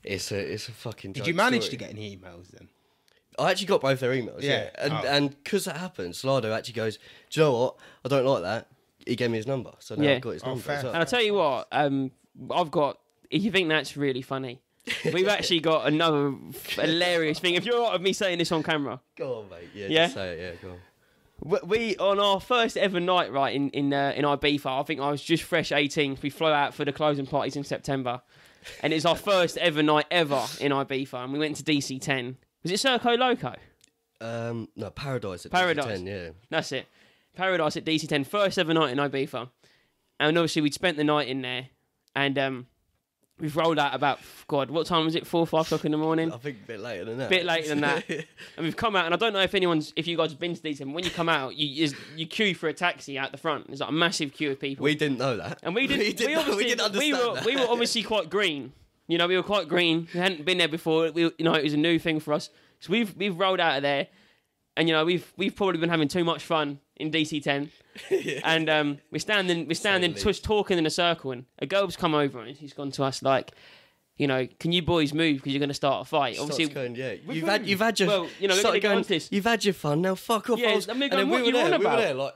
it's a fucking. Did you manage to get any emails then? I actually got both their emails. Yeah. And because that happened, Solado actually goes, do you know what? I don't like that. He gave me his number, so now I've got his number. Fair. As well. And I'll tell you what, I've got, if you think that's really funny, we've actually got another hilarious thing. If you're all right with me saying this on camera. Go on, mate. Yeah, Yeah? just say it. Yeah, go on. We on our first ever night, right, in Ibiza, I think I was just fresh 18. We flew out for the closing parties in September. And it's our first ever night ever in Ibiza. And we went to DC10. Was it Sulko Loco? No, Paradise at Paradise. DC10, yeah. That's it. Paradise at DC10. First ever night in Ibiza. And obviously we'd spent the night in there. And we've rolled out about, God, what time was it? 4 or 5 o'clock in the morning? I think a bit later than that. Bit later than that. And we've come out, and I don't know if you guys have been to DC10, but when you come out, you queue for a taxi out the front. There's like a massive queue of people. We didn't know that. And we didn't understand that. We were obviously quite green. You know, we were quite green. We hadn't been there before. It was a new thing for us. So we've rolled out of there, and you know we've probably been having too much fun in DC10. Yeah. And we're standing just talking in a circle, and a girl's come over and she's gone to us like, you know, can you boys move because you're going to start a fight? Obviously, going, yeah. You've had your you've had your fun. Now fuck off. Yeah, and then we were there like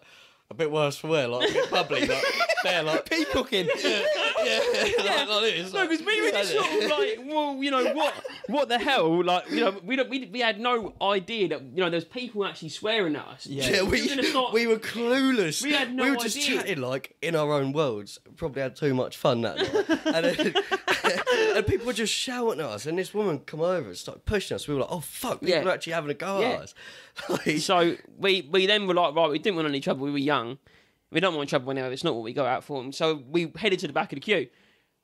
a bit worse for wear, like a bit bubbly, like there, like pea cooking. Yeah. Like this. No, because we were just sort of like, well, you know what the hell? Like, you know, we had no idea that, you know, there's people actually swearing at us. Yeah, we were clueless. We had no idea. We were just chatting like in our own worlds. Probably had too much fun that night. And people were just shouting at us. And this woman come over and started pushing us. We were like, oh fuck, people are actually having a go at us. Like, so we then were like, right, we didn't want any trouble. We were young. We don't want trouble whenever it's not what we go out for. So we headed to the back of the queue.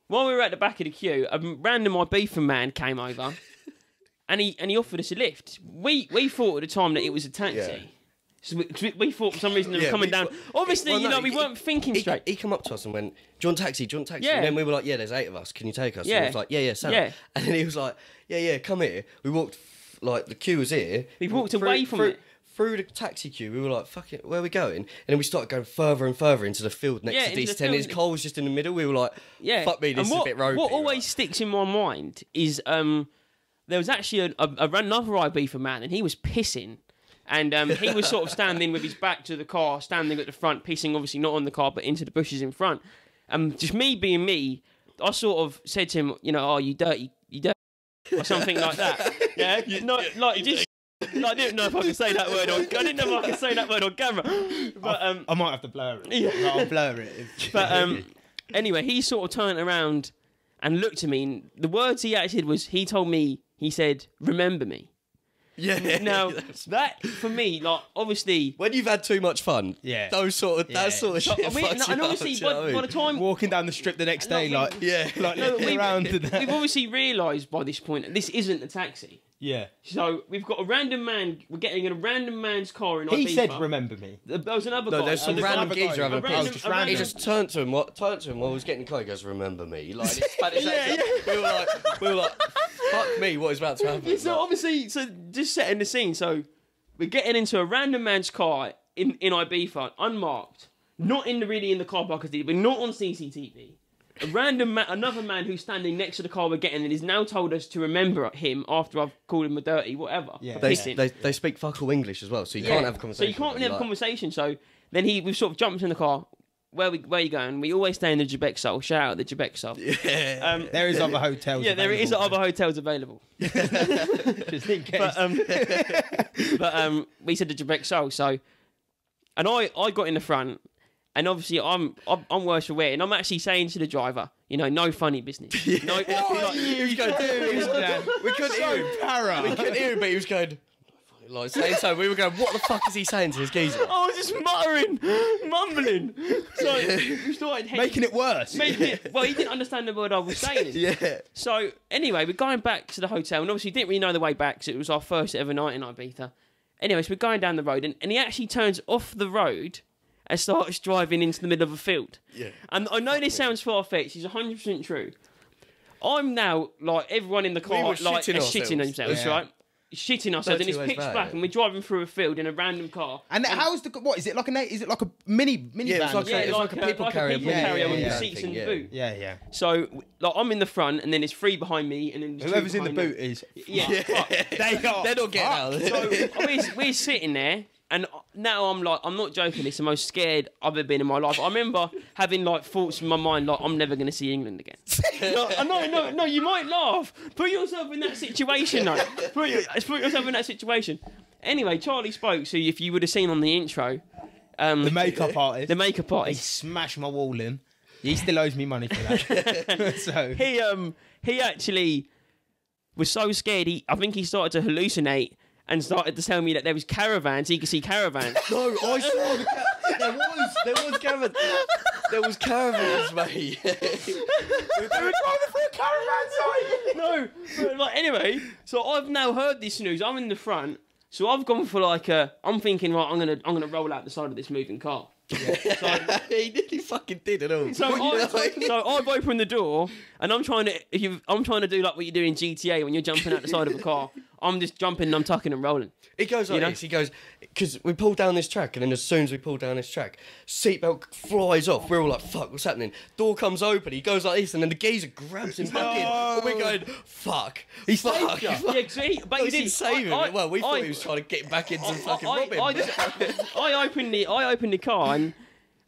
While we were at the back of the queue, a random Ibiza man came over, and he offered us a lift. We thought at the time that it was a taxi. Yeah. So we thought for some reason they were coming down. Obviously, we weren't thinking straight. He come up to us and went, do you want taxi? Do you want taxi? Yeah. And then we were like, yeah, there's 8 of us. Can you take us? Yeah. And he was like, yeah, Sam. Yeah. And then he was like, yeah, come here. We walked, like, the queue was here. We walked away from it. Through the taxi queue, we were like, fuck it, where are we going? And then we started going further and further into the field next to DC10. His car was just in the middle. We were like, fuck me, this is a bit ropey. What always sticks in my mind is the there was actually another Ibiza man, and he was pissing. And he was sort of standing with his back to the car, standing at the front, pissing obviously not on the car, but into the bushes in front. Just me being me, I sort of said to him, you know, oh, you dirty, or something like that. Yeah, I didn't know if I could say that word on. I didn't know if I could say that word on camera. But I might have to blur it. Yeah. I'll blur it. But anyway, he sort of turned around and looked at me. And the words he actually did was, he told me, he said, "Remember me." Yeah. Now that for me, like obviously, when you've had too much fun, Yeah. that sort of shit. I mean, and obviously, by the time Walking down the strip the next day, like looking around to that. we've obviously realised by this point that this isn't a taxi. Yeah. So we've got a random man. We're getting in a random man's car in He Ibiza. said, "Remember me." There was another guy. No, there's some random another geezer guy. having a random- piss. a random- He just turned to him while he was getting the car. He goes, "Remember me?" Like, in Spanish accent. We were like, "Fuck me, what is about to happen?" So obviously, so just setting the scene. So we're getting into a random man's car in Ibiza, unmarked, not in the car park, but not on CCTV. A random another man who's standing next to the car we're getting and has now told us to remember him after I've called him a dirty whatever. Yeah. For pissing. They speak fuck all English as well, so you can't have a conversation. So you can't really have a conversation. So then we've sort of jumped in the car. Where are you going? We always stay in the Jebek Soul. Shout out the Jebek Soul. Yeah. There is other hotels. Yeah, there is other hotels available. Just in case. But we said the Jebek Soul. So, and I got in the front, and obviously I'm worse for wear, and I'm actually saying to the driver, you know, no funny business. No, What are you going to do? We couldn't hear him. We couldn't hear him, but he was going. Like saying so, we were going, what the fuck is he saying to his geezer? I was just mumbling. So we started Making it worse. Well, he didn't understand the word I was saying. Yeah. So anyway, we're going back to the hotel, and obviously didn't really know the way back because it was our first ever night in Ibiza. Anyway, so we're going down the road, and he actually turns off the road and starts driving into the middle of a field. Yeah. And I know this sounds far-fetched, it's 100% true. I'm now, like, everyone in the car, were like, shitting shitting ourselves. themselves, Yeah. right? Shitting ourselves, and it's Dirty pitch ways black, back. and we're driving through a field in a random car. And how's the what is it like a mini Yeah, it was van? like Yeah, it was like a people carrier. carrier with yeah, the seats in the boot. Yeah. So, like, I'm in the front, and then there's three behind me, and then there's two Whoever's in the behind boot them. is. Yeah, fuck. They are. They're not getting out. So we're sitting there, and now I'm not joking, it's the most scared I've ever been in my life. I remember having like thoughts in my mind like, I'm never going to see England again. No, you might laugh. Put yourself in that situation, though. Put yourself in that situation. Anyway, Charlie spoke, so if you would have seen on the intro, The makeup artist. the makeup He artist, smashed my wall in. He still owes me money for that. So he actually was so scared, I think he started to hallucinate and started to tell me that there was caravans, he could see caravans. No, I saw there was caravans. There was caravans, mate. we were driving through a caravan site. No, but like anyway, so I've now heard this news. I'm in the front, so I've gone for like I'm thinking, right, I'm gonna roll out the side of this moving car. Yeah. He nearly fucking did it all. So I've opened the door, and I'm trying to do like what you do in GTA when you're jumping out the side of a car. I'm just jumping, and I'm tucking and rolling. He goes like this. He goes, because we pulled down this track, and then as soon as we pulled down this track, seatbelt flies off. We're all like, fuck, what's happening? Door comes open. He goes like this, and then the geezer grabs him back in. And we're going, fuck. He saved you. Yeah, cause he didn't save him. Well, we thought he was trying to get back in to fucking rob him. I opened the car, and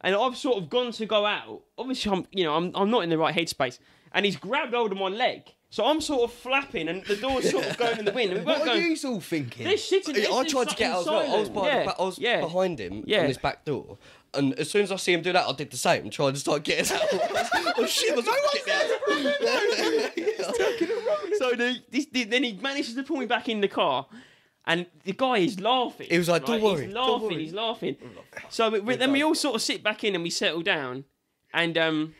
I've sort of gone to go out. Obviously, I'm not in the right headspace, and he's grabbed hold of my leg. So I'm sort of flapping, and the door's sort of going in the wind. And we What going, are you all thinking? This shit in I tried to get out as well. I was behind him on this back door. And as soon as I see him do that, I did the same and tried to start getting out. Oh shit, was So then he manages to pull me back in the car, and the guy is laughing. He was like, "Don't worry, He's laughing. So then we all sort of sit back in and we settle down, and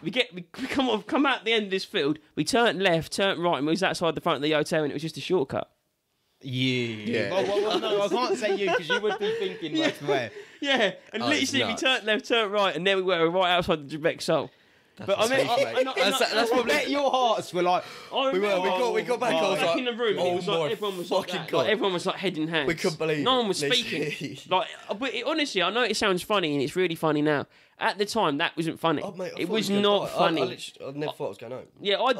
we come out the end of this field. We turned left, turned right, and we was outside the front of the hotel, and it was just a shortcut. Yeah. Well, no, I can't say you because you would be thinking right away. Yeah, and literally we turned left, turned right, and there we were right outside the Jebek Soul. But I mean, that's what bet your hearts were like. We got back. I was back like, in the room. oh It was like my everyone was like, fucking that. God. Like everyone was like head in hands. We couldn't believe no it. one was speaking. Like, but honestly, I know it sounds funny and it's really funny now. At the time, that wasn't funny. Oh, mate, it was not funny. I never thought I was going home. Yeah, I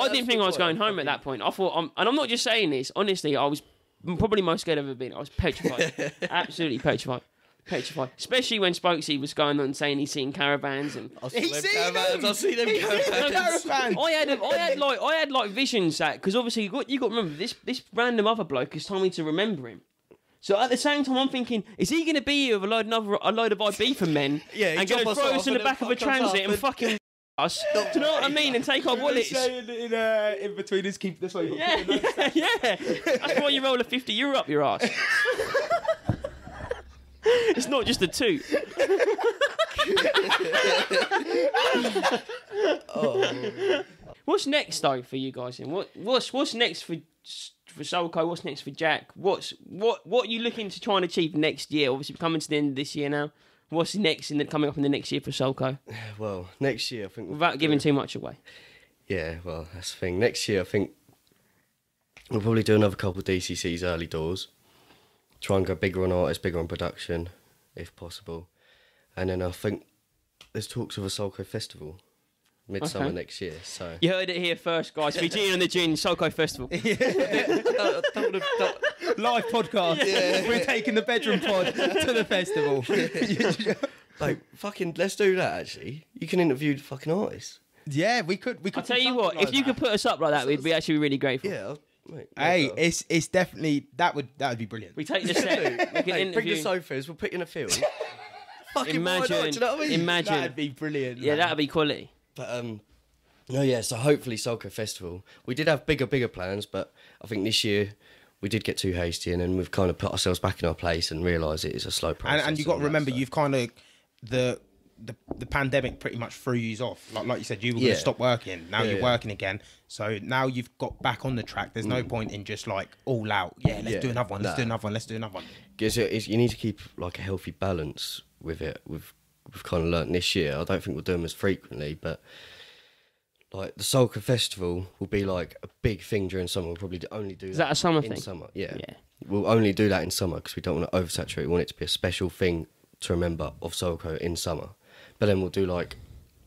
didn't think I was going home at that point. I thought, and I'm not just saying this. Honestly, I was probably most scared I've ever been. I was petrified, absolutely petrified. Especially when Spokesy was going on saying he's seen caravans and I've seen them caravans. I had like visions that because obviously you got to remember this random other bloke has told me to remember him. So at the same time, I'm thinking, is he going to be here with a load of IB from men and going to throw us in the back of a transit and fucking us? Do you know what I mean? And take our wallets. In between his keep this way. Yeah. That's why you roll a €50 up your ass. It's not just a toot. What's next though for you guys? And what's next for Sulko? What's next for Jack? What are you looking to try and achieve next year? Obviously, we're coming to the end of this year now. What's next coming up in the next year for Sulko? Well, next year I think without giving too much away. Yeah, well that's the thing. Next year I think we'll probably do another couple of DCCs early doors. Try and go bigger on artists, bigger on production, if possible. And then I think there's talks of a Sulko festival midsummer next year. So you heard it here first, guys. Fijian and the Ginge Sulko Festival. Live podcast. Yeah. We're taking the bedroom pod to the festival. Like, fucking, let's do that, actually. You can interview the fucking artists. Yeah, we could. I'll tell you what, if you could put us up like that, we'd be actually really grateful. Yeah, mate, hey, it's definitely that would be brilliant. We take the set. We can interview. Bring the sofas. We'll put you in a field. Fucking imagine, why not? Do you know what I mean? Imagine. That'd be brilliant. Yeah, that'd be quality. But no, yeah. So hopefully Sulko Festival. We did have bigger plans, but I think this year we did get too hasty, and then we've kind of put ourselves back in our place and realised it is a slow process. And you got to remember, you've kind of the pandemic pretty much threw you off. Like you said, you were going to stop working. Now you're working again. So now you've got back on the track. There's no point in just like all out. Yeah, let's do another one. Let's do another one. Let's do another one. Because you need to keep like a healthy balance with it. We've kind of learnt this year. I don't think we'll do them as frequently, but like the Sulko Festival will be like a big thing during summer. We'll probably only do that. Is that a summer thing? In summer, yeah. We'll only do that in summer because we don't want to oversaturate. We want it to be a special thing to remember of Sulko in summer. But then we'll do like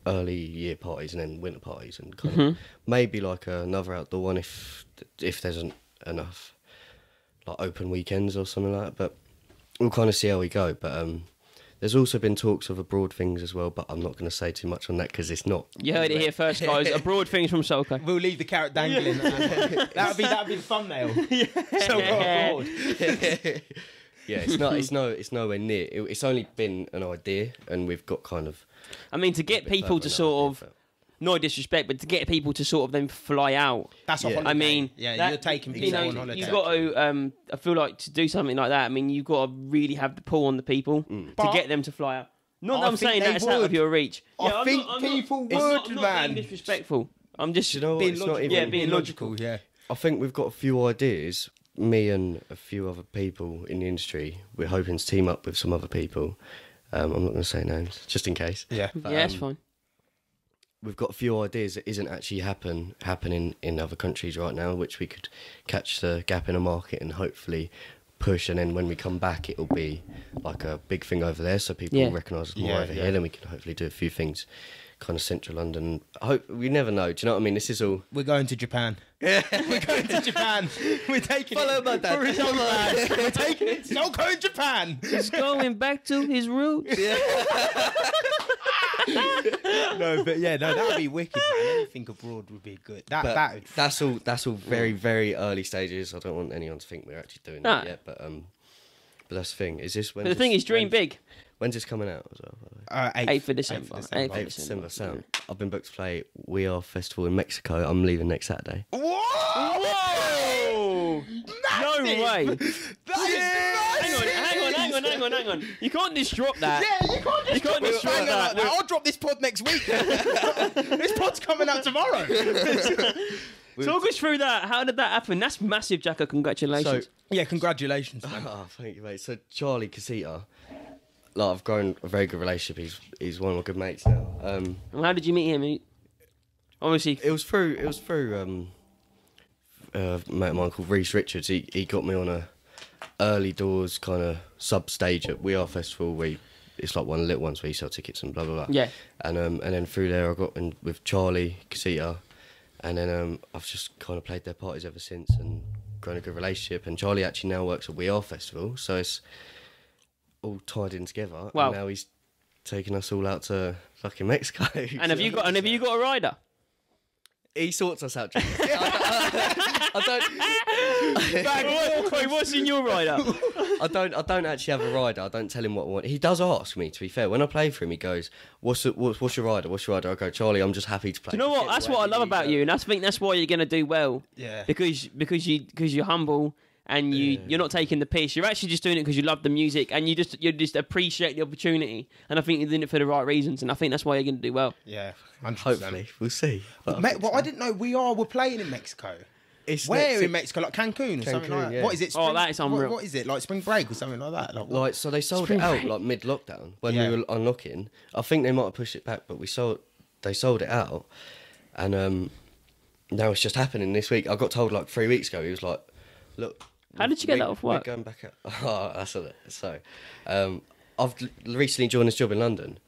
early year parties and then winter parties and kind of maybe like another outdoor one if there's enough like open weekends or something like that. But we'll kind of see how we go. But there's also been talks of abroad things as well, but I'm not going to say too much on that because it's not. You heard it here first, guys. Abroad things from Sulko. We'll leave the carrot dangling. That'd be the thumbnail. Sulko abroad. Yeah, it's nowhere near. It's only been an idea, and we've got kind of. I mean, to get people to sort of, no disrespect, but to get people to sort of then fly out. That's a holiday. I mean, you're taking people on holiday. You've got to. I feel like to do something like that. I mean, you've got to really have the pull on the people to get them to fly out. Not that I'm saying that's out of your reach. I think people would, I'm not being disrespectful. I'm just being logical. Being logical. Yeah. I think we've got a few ideas. Me and a few other people in the industry, we're hoping to team up with some other people. I'm not going to say names, just in case. Yeah, but, that's fine. We've got a few ideas that isn't actually happening in other countries right now, which we could catch the gap in the market and hopefully push. And then when we come back, it'll be like a big thing over there, so people will recognise us more over here. Then we can hopefully do a few things, kind of central London. I hope we never know. Do you know what I mean? This is all. We're going to Japan. Yeah, we're going to Japan. We're taking it. My dad. We're taking it. Sulko in Japan. He's going back to his roots. Yeah. No, that would be wicked, man. Anything abroad would be good. That's all very, very early stages. I don't want anyone to think we're actually doing that yet. But that's the thing. Is this when? But the thing is, dream big. When's this coming out as well? 8th of December. 8th of December. Sound. I've been booked to play We Are Festival in Mexico. I'm leaving next Saturday. Whoa! No way! Hang on. You can't just drop that. Yeah, you can't just drop that. I'll drop this pod next week. This pod's coming out tomorrow. Talk us through that. How did that happen? That's massive, Jacko. Congratulations. Yeah, congratulations, man. Oh, thank you, mate. So Charlie Casita, like I've grown a very good relationship. He's one of my good mates now. And how did you meet him? Obviously, it was through a mate of mine called Richards. He got me on a early doors kind of sub stage at We Are Festival. It's like one of the little ones where you sell tickets and blah blah blah. Yeah. And then through there I got in with Charlie Casita, and then I've just kind of played their parties ever since and grown a good relationship. And Charlie actually now works at We Are Festival, so it's all tied in together. Wow. And now he's taking us all out to fucking Mexico. And have you got a rider? He sorts us out. I don't. Wait, what's in your rider? I don't actually have a rider. I don't tell him what I want. He does ask me. To be fair, when I play for him, he goes, "What's your rider? What's your rider?" I go, "Charlie, I'm just happy to play." Do you know what? That's what I love about you, and I think that's why you're gonna do well. Yeah. Because you're humble and you're not taking the piss. You're actually just doing it because you love the music and you just appreciate the opportunity. And I think you're doing it for the right reasons. And I think that's why you're gonna do well. Yeah. 100%. Hopefully, we'll see. I didn't know we're playing in Mexico. Where in Mexico? Like Cancun or something like that? Yeah. What is it? Oh, that is unreal. What is it? Like spring break or something like that? Like so they sold it out like mid-lockdown when we were unlocking. I think they might have pushed it back, but they sold it out. And now it's just happening this week. I got told like 3 weeks ago. He was like, "Look, how did you get that off work?" We're going back out." Oh, that's it. So I've recently joined this job in London,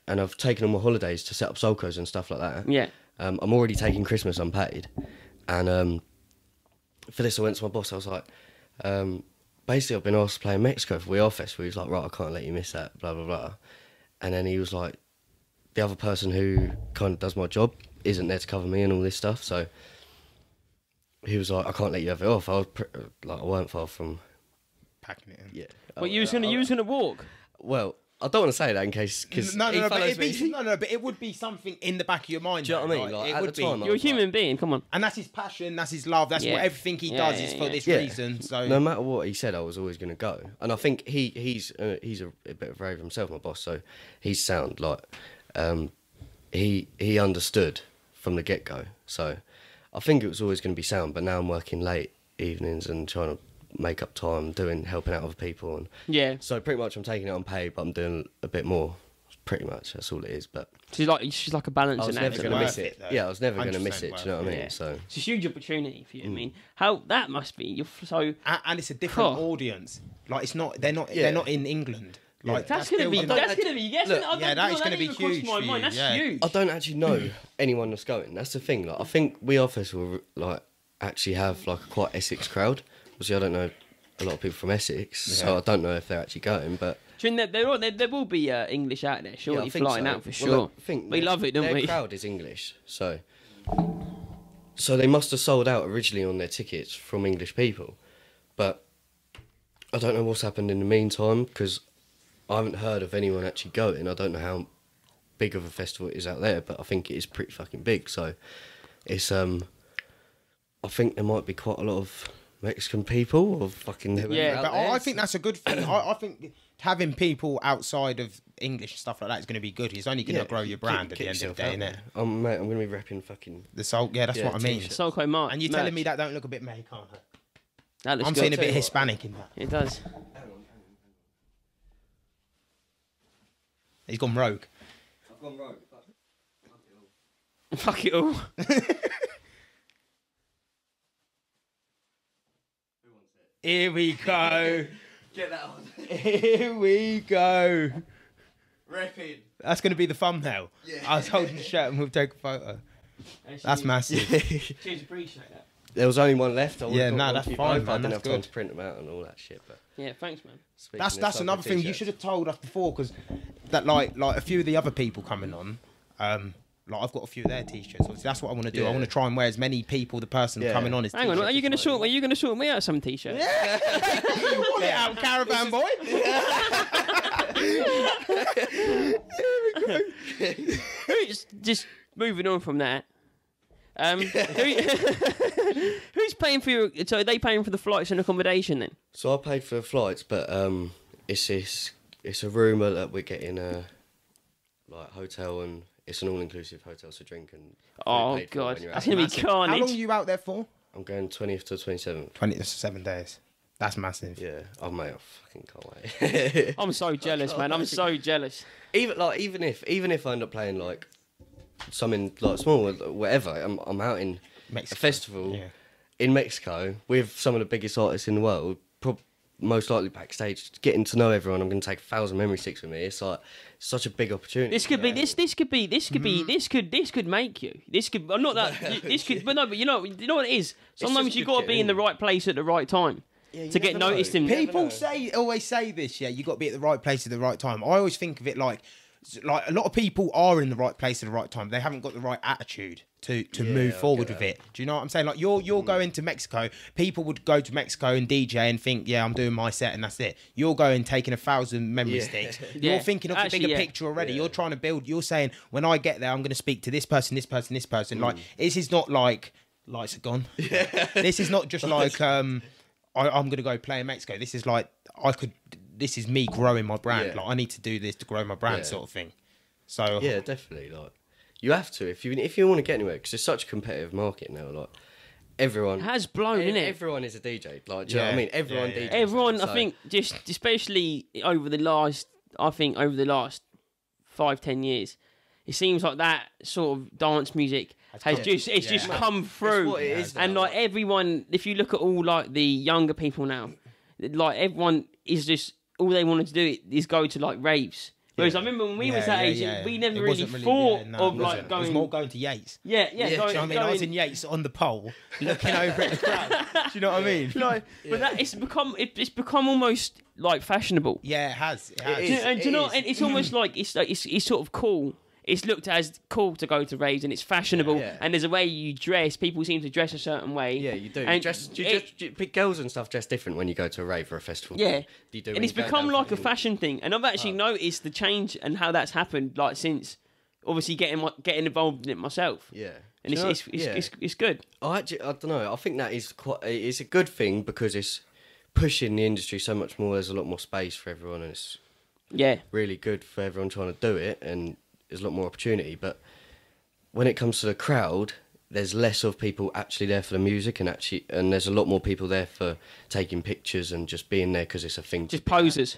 and I've taken all my holidays to set up Sulkos and stuff like that. Yeah. I'm already taking Christmas unpaid, and for this I went to my boss. I was like, basically I've been asked to play in Mexico for We Are Festival. He was like, "Right, I can't let you miss that, blah blah blah." And then he was like, the other person who kind of does my job isn't there to cover me and all this stuff, so he was like, "I can't let you have it off." I was I weren't far from packing it in. Yeah. But you was gonna walk. Well, I don't want to say that in case because but it would be something in the back of your mind. Do you know what I mean? Like, it at would the time, be. You're a human being. Come on. And that's his passion. That's his love. That's what everything he does is for this reason. So no matter what he said, I was always going to go. And I think he's a bit of a rave himself, my boss. So he's sound like he understood from the get go. So I think it was always going to be sound. But now I'm working late evenings and trying to make up time helping out other people, and so pretty much I'm taking it unpaid, but I'm doing a bit more. Pretty much that's all it is. But she's like a balance. I was never going to miss it. I was never going to miss it. Do you know what I mean? So it's a huge opportunity for you. I mean, how that must be. You're so and it's a different audience. Like it's not. They're not in England. Like that's gonna be. That's gonna be. Yes, that is gonna be huge. That's huge. I don't actually know anyone that's going. That's the thing. Like I think We Are Festival actually have like a quite Essex crowd. Obviously, I don't know a lot of people from Essex, so I don't know if they're actually going. But there will be English out there, surely flying out for sure. Well, I think we love it, don't we? Their crowd is English, so they must have sold out originally on their tickets from English people. But I don't know what's happened in the meantime because I haven't heard of anyone actually going. I don't know how big of a festival it is out there, but I think it is pretty fucking big. So it's I think there might be quite a lot of Mexican people or fucking but I think that's a good thing. I think having people outside of English and stuff like that is going to be good. It's only going to grow your brand at the end of the day, innit? Mate, I'm going to be repping fucking the Soul. Yeah, that's what I mean. Sulko Mark. And you're telling me that don't look a bit Mexicano? That looks I'm seeing a bit Hispanic in that. It does. He's gone rogue. I've gone rogue. Fuck it all. Here we go. Get that on. Here we go. Repping. That's going to be the thumbnail. Yeah. I was holding the shirt and we'll take a photo. That's massive. Cheers, appreciate that. There was only one left. That's fine, man. I didn't have time to print them out and all that shit. But yeah, thanks, man. That's another thing you should have told us before, because that like a few of the other people coming on, like I've got a few of their t-shirts. So that's what I want to do. I want to try and wear as many people the person coming on is. Hang on, are you going to sort me out some t-shirts? Yeah. Pull it out, caravan boy. Just moving on from that. Who's paying for your? So are they paying for the flights and accommodation then? So I paid for the flights, but it's a rumour that we're getting a hotel, and it's an all-inclusive hotel, so drink and oh god, that's gonna be carnage. How long are you out there for? I'm going 20th to 27th. 20 to 7 days. That's massive. Yeah. Oh mate, I fucking can't wait. I'm so jealous, man. I'm so jealous. Even if I end up playing like something like small or whatever, I'm out in Mexico. a festival in Mexico with some of the biggest artists in the world. Most likely backstage, getting to know everyone. I'm going to take 1,000 memory sticks with me. It's like such a big opportunity. This could be this could make you. This could not that this could, but no, but you know what it is. Sometimes you got to be in the right place at the right time to get noticed. In People always say this. Yeah, you got to be at the right place at the right time. I always think of it like a lot of people are in the right place at the right time. They haven't got the right attitude to move forward with it. Do you know what I'm saying? Like you're going to Mexico. People would go to Mexico and DJ and think, yeah, I'm doing my set and that's it. You're going taking 1,000 memory sticks. You're thinking of the bigger picture already. You're trying to build. You're saying, when I get there, I'm going to speak to this person, this person, this person. Like this is not like lights are gone. This is not just like I'm going to go play in Mexico. This is like This is me growing my brand. Like I need to do this to grow my brand, sort of thing. So yeah, definitely. Like you have to if you want to get anywhere, because it's such a competitive market now. Like everyone it has blown, innit? Everyone is a DJ. Like, do you know what I mean? Everyone DJs. Everyone, I think, just especially over the last 5-10 years, it seems like that sort of dance music has just come through. It's what it is now, and like everyone, if you look at all like the younger people now, like everyone is just all they wanted to do is go to like raves. Whereas I remember when we was that age, we never really thought of like going. It was more going to Yates. Yeah. Do you know what I mean? I was in Yates on the pole, looking over at the crowd. Do you know what I mean? Like, but that it's become almost like fashionable. Yeah, it has. And do you know? And it's almost like it's sort of cool. It's looked as cool to go to raves, and it's fashionable. And there's a way you dress. People seem to dress a certain way. Yeah, you do. And girls and stuff dress different when you go to a rave or a festival. Yeah, you do. And it's become like a fashion thing. And I've actually noticed the change and how that's happened. Like since obviously getting involved in it myself. Yeah, and it's good. I don't know. I think that is it's a good thing because it's pushing the industry so much more. There's a lot more space for everyone, and it's really good for everyone trying to do it. And there's a lot more opportunity, but when it comes to the crowd, there's less of people actually there for the music, and there's a lot more people there for taking pictures and just being there because it's a thing. Just posers.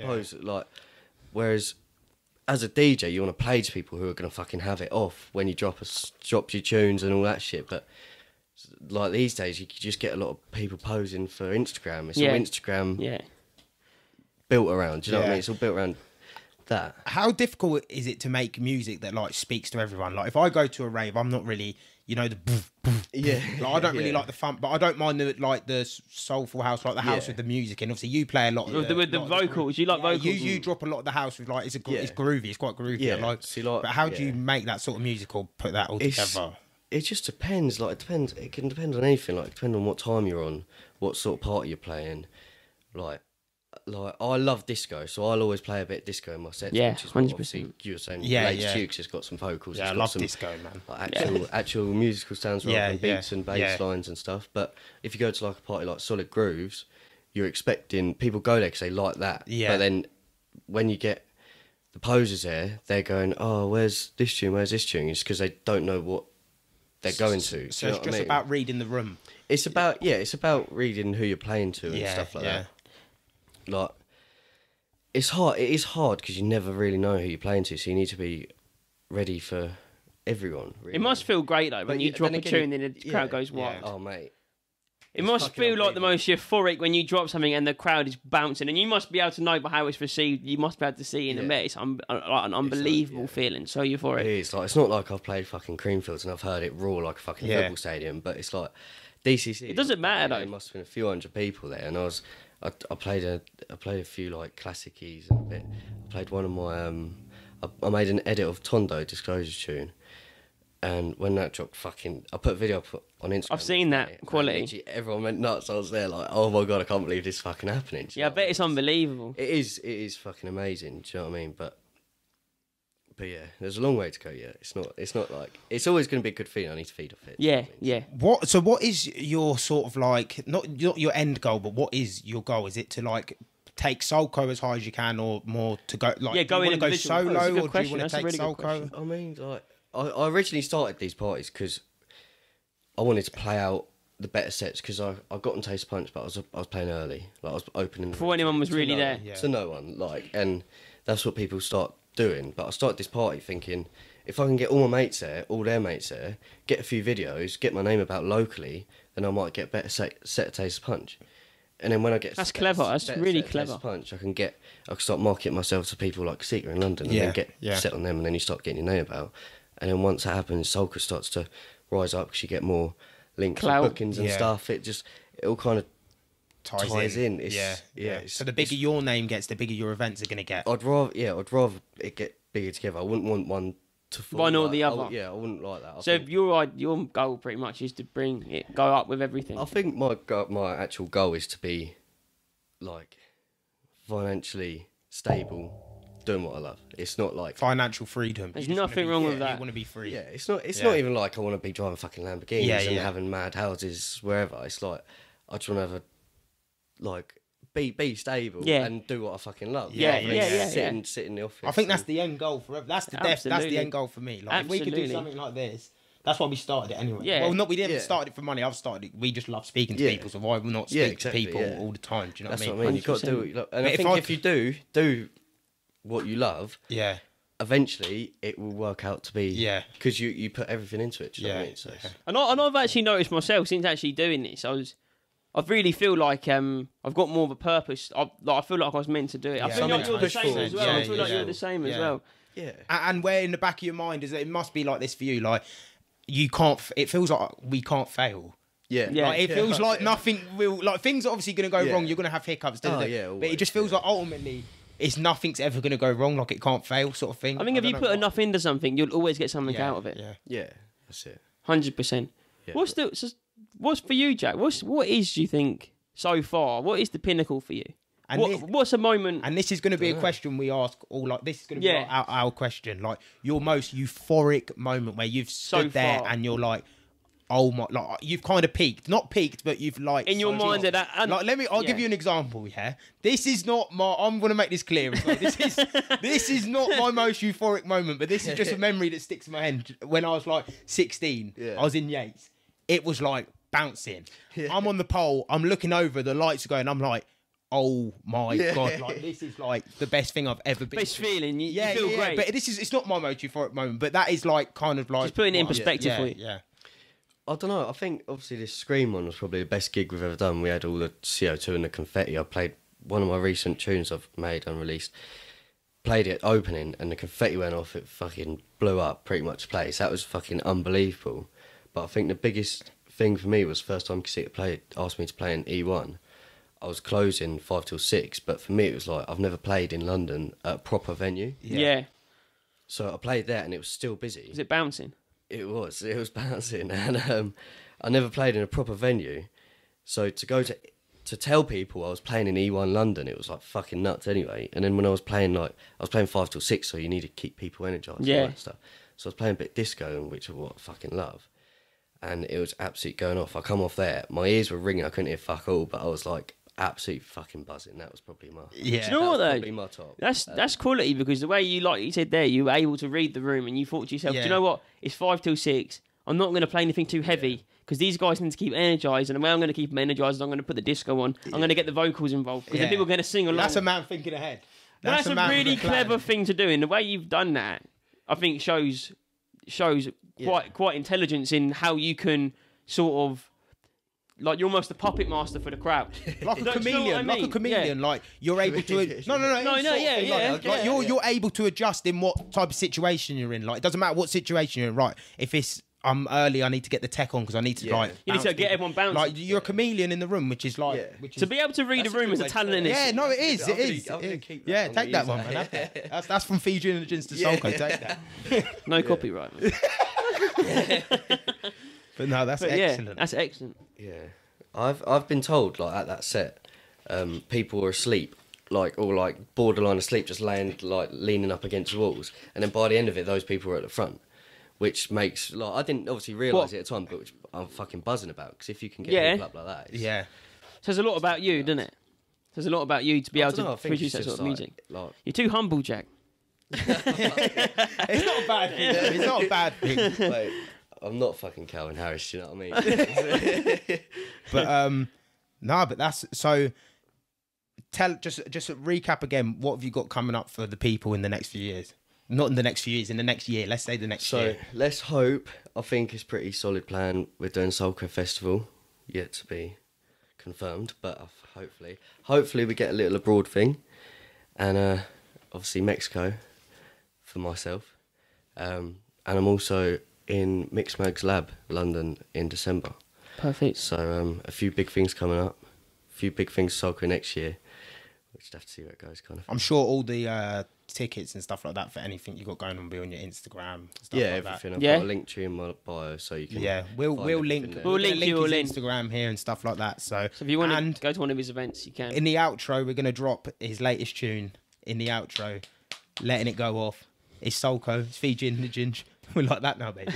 Pose like. Whereas as a DJ, you want to play to people who are going to fucking have it off when you drop your tunes and all that shit. But like these days, you just get a lot of people posing for Instagram. It's all Instagram built around. Do you know what I mean? It's all built around that. How difficult is it to make music that like speaks to everyone? Like if I go to a rave, I'm not really, the boof, boof, like, I don't really like the funk, but I don't mind the soulful house, like the house with the music. And obviously you play a lot with the vocals. You like vocals? You drop a lot of the house with like it's groovy. It's quite groovy. Yeah. But how do you make that sort of music or put that all together? It just depends. Like it depends. It can depend on anything. Like it depends on what time you're on, what sort of party you're playing. Like I love disco, so I'll always play a bit of disco in my sets. Yeah, which is 100%. You were saying, Tukes has got some vocals. Yeah, I love disco, man. Like actual musical sounds rather than beats and bass lines and stuff. But if you go to like a party like Solid Grooves, you're expecting people go there because they like that. Yeah. But then when you get the posers there, they're going, "Oh, where's this tune? Where's this tune?" It's because they don't know what they're going to. So it's just about reading the room. It's about reading who you're playing to and stuff like that. Like, it's hard. It is hard because you never really know who you're playing to, so you need to be ready for everyone. Really. It must feel great though when you drop a tune and the crowd goes wild. Oh mate, it must feel like the most euphoric when you drop something and the crowd is bouncing, and you must be able to know by how it's received. You must be able to see in the mix. It's like an unbelievable feeling. So euphoric. It is. Like it's not like I've played fucking Creamfields and I've heard it roar like a fucking football stadium, but it's like DCC. It doesn't matter though. There must have been a few hundred people there, and I played a few like classic keys and a bit. I played one of my I made an edit of Tondo Disclosure tune, and when that dropped, I put a video up on Instagram. I've seen that quality. Everyone went nuts. I was there like, oh my god, I can't believe this is fucking happening. I bet it's unbelievable. It is fucking amazing. Do you know what I mean? But yeah, there's a long way to go yet. It's not like it's always going to be a good feeling. I need to feed off it. Yeah. What is your sort of like not your end goal, but what is your goal? Is it to like take Sulko as high as you can, or more to go like do you want to go solo, or do you want to take Sulko? I mean, like I originally started these parties because I wanted to play out the better sets because I got on Taste Punch, but I was playing early. Like I was opening Before anyone was really there. To no one. Like, and that's what people start doing. But I started this party thinking, if I can get all my mates there, all their mates there, get a few videos, get my name about locally, then I might get a better set of Taste Punch. And then when I get that's clever. That's really clever. Punch, I can start marketing myself to people like Seeker in London, and then get set on them, and then you start getting your name about. And then once that happens, Sulko starts to rise up because you get more links and bookings and stuff. It all kind of ties in. It's, so the bigger your name gets, the bigger your events are going to get. I'd rather it get bigger together. I wouldn't want one to fall. One or the other. I wouldn't like that. So your goal pretty much is to go up with everything. I think my actual goal is to be like financially stable, doing what I love. It's not like financial freedom. There's nothing wrong with that. You want to be free. Yeah, it's not even like I want to be driving fucking Lamborghinis and having mad houses wherever. It's like I just want to have be stable and do what I fucking love. Sit in the office. I think that's the end goal for that's the end goal for me. Like if we could do something like this. That's why we started it anyway. Yeah. Well, we didn't start it for money. I've started it. We just love speaking to people, so why will not speak to people all the time? Do you know what I mean? What I mean. You've got to do it. And I think if you do what you love, eventually it will work out to be because you put everything into it. Do you know what I mean? So. And I've actually noticed myself since actually doing this. I really feel like I've got more of a purpose. I feel like I was meant to do it. I feel like you're the same as well. I feel like you're the same as well. Yeah. And where in the back of your mind is that it must be like this for you. Like you can't. It feels like we can't fail. Yeah. Like, it feels like nothing will. Like things are obviously going to go wrong. You're going to have hiccups. But it just feels like ultimately. Nothing's ever going to go wrong, like it can't fail, sort of thing. I think if you put enough into something, you'll always get something out of it. Yeah, that's it. 100%. Yeah. What's for you, Jack? What is, do you think, so far? What is the pinnacle for you? And what's a moment? And this is going to be a question we ask all. Like this is going to be our question. Like your most euphoric moment where you've stood there and you're like, oh my! Like you've kind of peaked, not peaked, but you've like in your mind at that. Like I'll give you an example. Yeah, this is not my. I'm going to make this clear. As well. This is not my most euphoric moment, but this is just a memory that sticks in my head. When I was like 16, I was in Yates. It was like bouncing. I'm on the pole. I'm looking over. The lights are going. I'm like, oh my god! Like this is like the best thing I've ever been. Best to. feeling. You feel great. But it's not my most euphoric moment. But that is like kind of like just putting it in perspective for you. Yeah. I don't know. I think obviously this SKREAM one was probably the best gig we've ever done. We had all the CO2 and the confetti. I played one of my recent tunes I've made unreleased. Played it opening and the confetti went off. It fucking blew up pretty much the place. That was fucking unbelievable. But I think the biggest thing for me was first time Casita asked me to play in E1. I was closing 5 till 6, but for me it was like I've never played in London at a proper venue. Yeah. So I played there and it was still busy. Was it bouncing? It was bouncing, and I never played in a proper venue. So to go to tell people I was playing in E1 London, it was like fucking nuts anyway. And then when I was playing 5 till 6, so you need to keep people energised and all that stuff. So I was playing a bit disco, which is what I fucking love. And it was absolutely going off. I come off there, my ears were ringing, I couldn't hear fuck all, but I was like absolutely fucking buzzing. That was probably my Do you know what though? Probably my top. That's quality, because the way you, like you said there, you were able to read the room and you thought to yourself, do you know what? It's 5 till 6. I'm not going to play anything too heavy because these guys need to keep energised, and the way I'm going to keep them energised is I'm going to put the disco on. I'm going to get the vocals involved because the people are going to sing along. That's a man thinking ahead. That's a really clever thing to do, and the way you've done that, I think shows quite intelligence in how you can sort of. Like you're almost a puppet master for the crowd, like a chameleon. Like a chameleon. Like you're able to. No. You're able to adjust in what type of situation you're in. Like it doesn't matter what situation you're in. Right, if it's I'm early, I need to get the tech on because I need to like. You need to get everyone bouncing. Like you're a chameleon in the room, which is like. To be able to read a room is a talent in it. Yeah, no, it is. It is. Yeah, take that one, man. That's from Fijian and Ginge to Sulko. Take that. No copyright. Man. But no, that's excellent. That's excellent. Yeah, I've been told like at that set, people were asleep, like borderline asleep, just leaning up against walls, and then by the end of it, those people were at the front, which makes I didn't obviously realise it at the time, but which I'm fucking buzzing about because if you can get people up like that, says a lot about you, doesn't it? Says a lot about you to be able to produce that sort of music. You're too humble, Jack. It's not a bad thing. It's not a bad thing. Like, I'm not fucking Calvin Harris. You know what I mean? But no, but that's so. Just recap again. What have you got coming up for the people in the next few years? Not in the next few years, in the next year. Let's say the next year. So let's hope. I think it's pretty solid plan. We're doing Sulko Festival, yet to be confirmed, but hopefully we get a little abroad thing, and obviously Mexico for myself, and I'm also in Mixmag's Lab, London, in December. Perfect. So a few big things coming up, a few big things Sulko next year. We just have to see where it goes, kind of. I'm sure all the tickets and stuff like that for anything you got going on will be on your Instagram. Stuff like everything. That. I've got a link tree in my bio, so you can. Yeah, we'll link. We'll link you all in Instagram here and stuff like that. So if you want to go to one of his events, you can. In the outro, we're gonna drop his latest tune. In the outro, letting it go off. It's Sulko. It's Fijian, the Ginge. We're like that now, baby.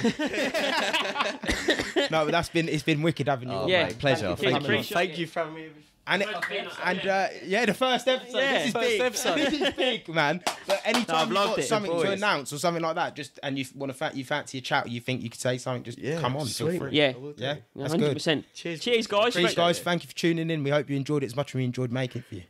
No, but it's been wicked having you. Oh, yeah, mate, pleasure. Thank you for having me. And the first episode. Yeah, this is big. This is big, man. But anytime you've got something to announce or something like that, just and you fancy a chat, or you think you could say something, just come on, feel free. Yeah, that's 100%. Good. Cheers, guys. Cheers, guys. Thank you for tuning in. We hope you enjoyed it as much as we enjoyed making it for you.